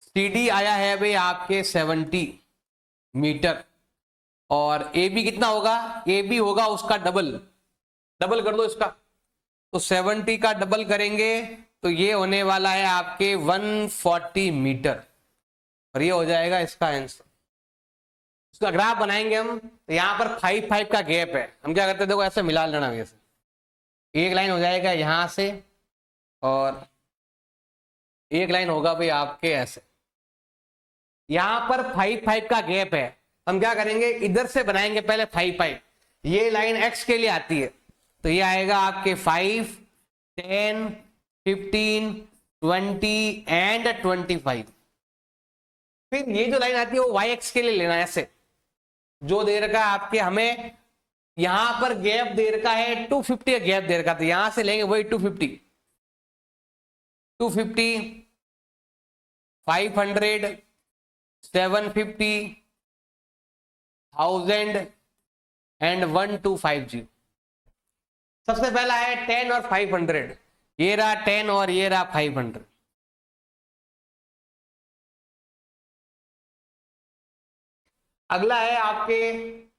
CD आया है भाई आपके 70 मीटर, और AB कितना होगा, AB होगा उसका डबल, डबल कर दो इसका, तो 70 का डबल करेंगे तो ये होने वाला है आपके 140 मीटर, और ये हो जाएगा इसका आंसर। इसका ग्राफ बनाएंगे हम, तो यहां पर 5 का गैप है, हम क्या करते हैं देखो ऐसे मिला लेना, वैसे एक लाइन हो जाएगा यहां से और एक लाइन होगा भाई आपके ऐसे, यहां पर 5 का गैप है, हम क्या करेंगे इधर से बनाएंगे पहले 5, ये लाइन x के लिए आती है, तो ये आएगा आपके 5, 10, 15, 20 एंड 25। फिर ये जो लाइन आती है वो y-x के लिए लेना है, ऐसे जो दे रखा है आपके, हमें यहां पर गैप दे रखा है 250 का गैप दे रखा, तो यहां से लेंगे वही 250, 500, 750, 1000 एंड 1250। सबसे पहला है 10 और 500, ये रहा 10 और ये रहा 500। अगला है आपके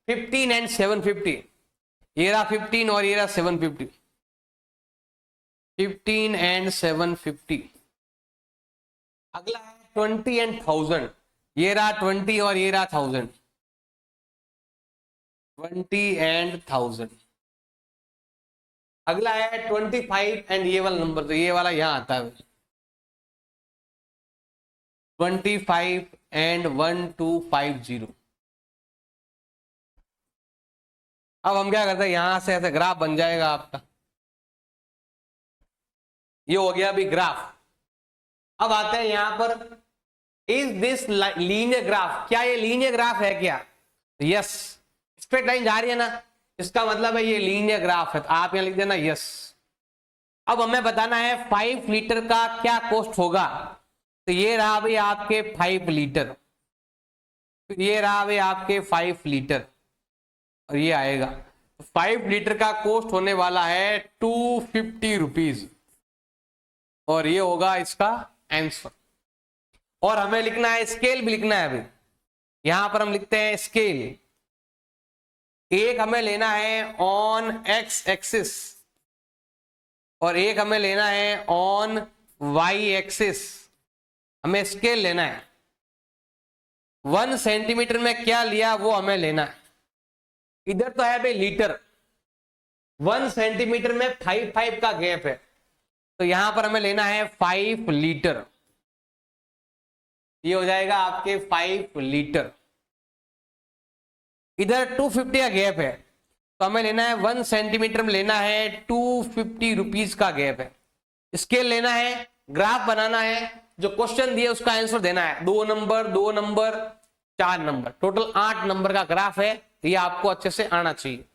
15 एंड 750, ये रहा 15 और ये रहा 750, 15 एंड 750। अगला है 20 एंड 1000, ये रहा 20 और ये रहा 1000, 20 एंड 1000। अगला है 25 एंड ये वाला नंबर, तो ये वाला यहां आता है 25 एंड 1250। अब हम क्या करते हैं, यहां से ऐसे ग्राफ बन जाएगा आपका, ये हो गया अभी ग्राफ। अब आते हैं यहां पर, इज दिस लीनियर ग्राफ, क्या ये लीनियर ग्राफ है क्या, यस, स्ट्रेट लाइन जा रही है ना, इसका मतलब है ये लीनियर ग्राफ है, तो आप यहां लिख देना यस। अब हमें बताना है 5 लीटर का क्या कॉस्ट होगा, तो ये रहा भाई आपके 5 लीटर, ये रहा भाई आपके 5 लीटर, और ये आएगा 5 लीटर का कॉस्ट होने वाला है 250 रुपीज, और ये होगा इसका आंसर। और हमें लिखना है, स्केल भी लिखना है अभी, यहां पर हम लिखते हैं स्केल, एक हमें लेना है ऑन x एक्सिस और एक हमें लेना है ऑन y एक्सिस, हमें स्केल लेना है, 1 सेंटीमीटर में क्या लिया वो हमें लेना है, इधर तो है भाई लीटर, 1 सेंटीमीटर में 5 का गैप है, तो यहां पर हमें लेना है 5 लीटर, ये हो जाएगा आपके 5 लीटर। इधर 250 का गैप है, तो हमें लेना है 1 सेंटीमीटर में लेना है 250 रुपीज का गैप है, स्केल लेना है, ग्राफ बनाना है, जो क्वेश्चन दिया उसका आंसर देना है। 2 number 2 number 4 number, total 8 number का ग्राफ है, ये आपको अच्छे से आना चाहिए।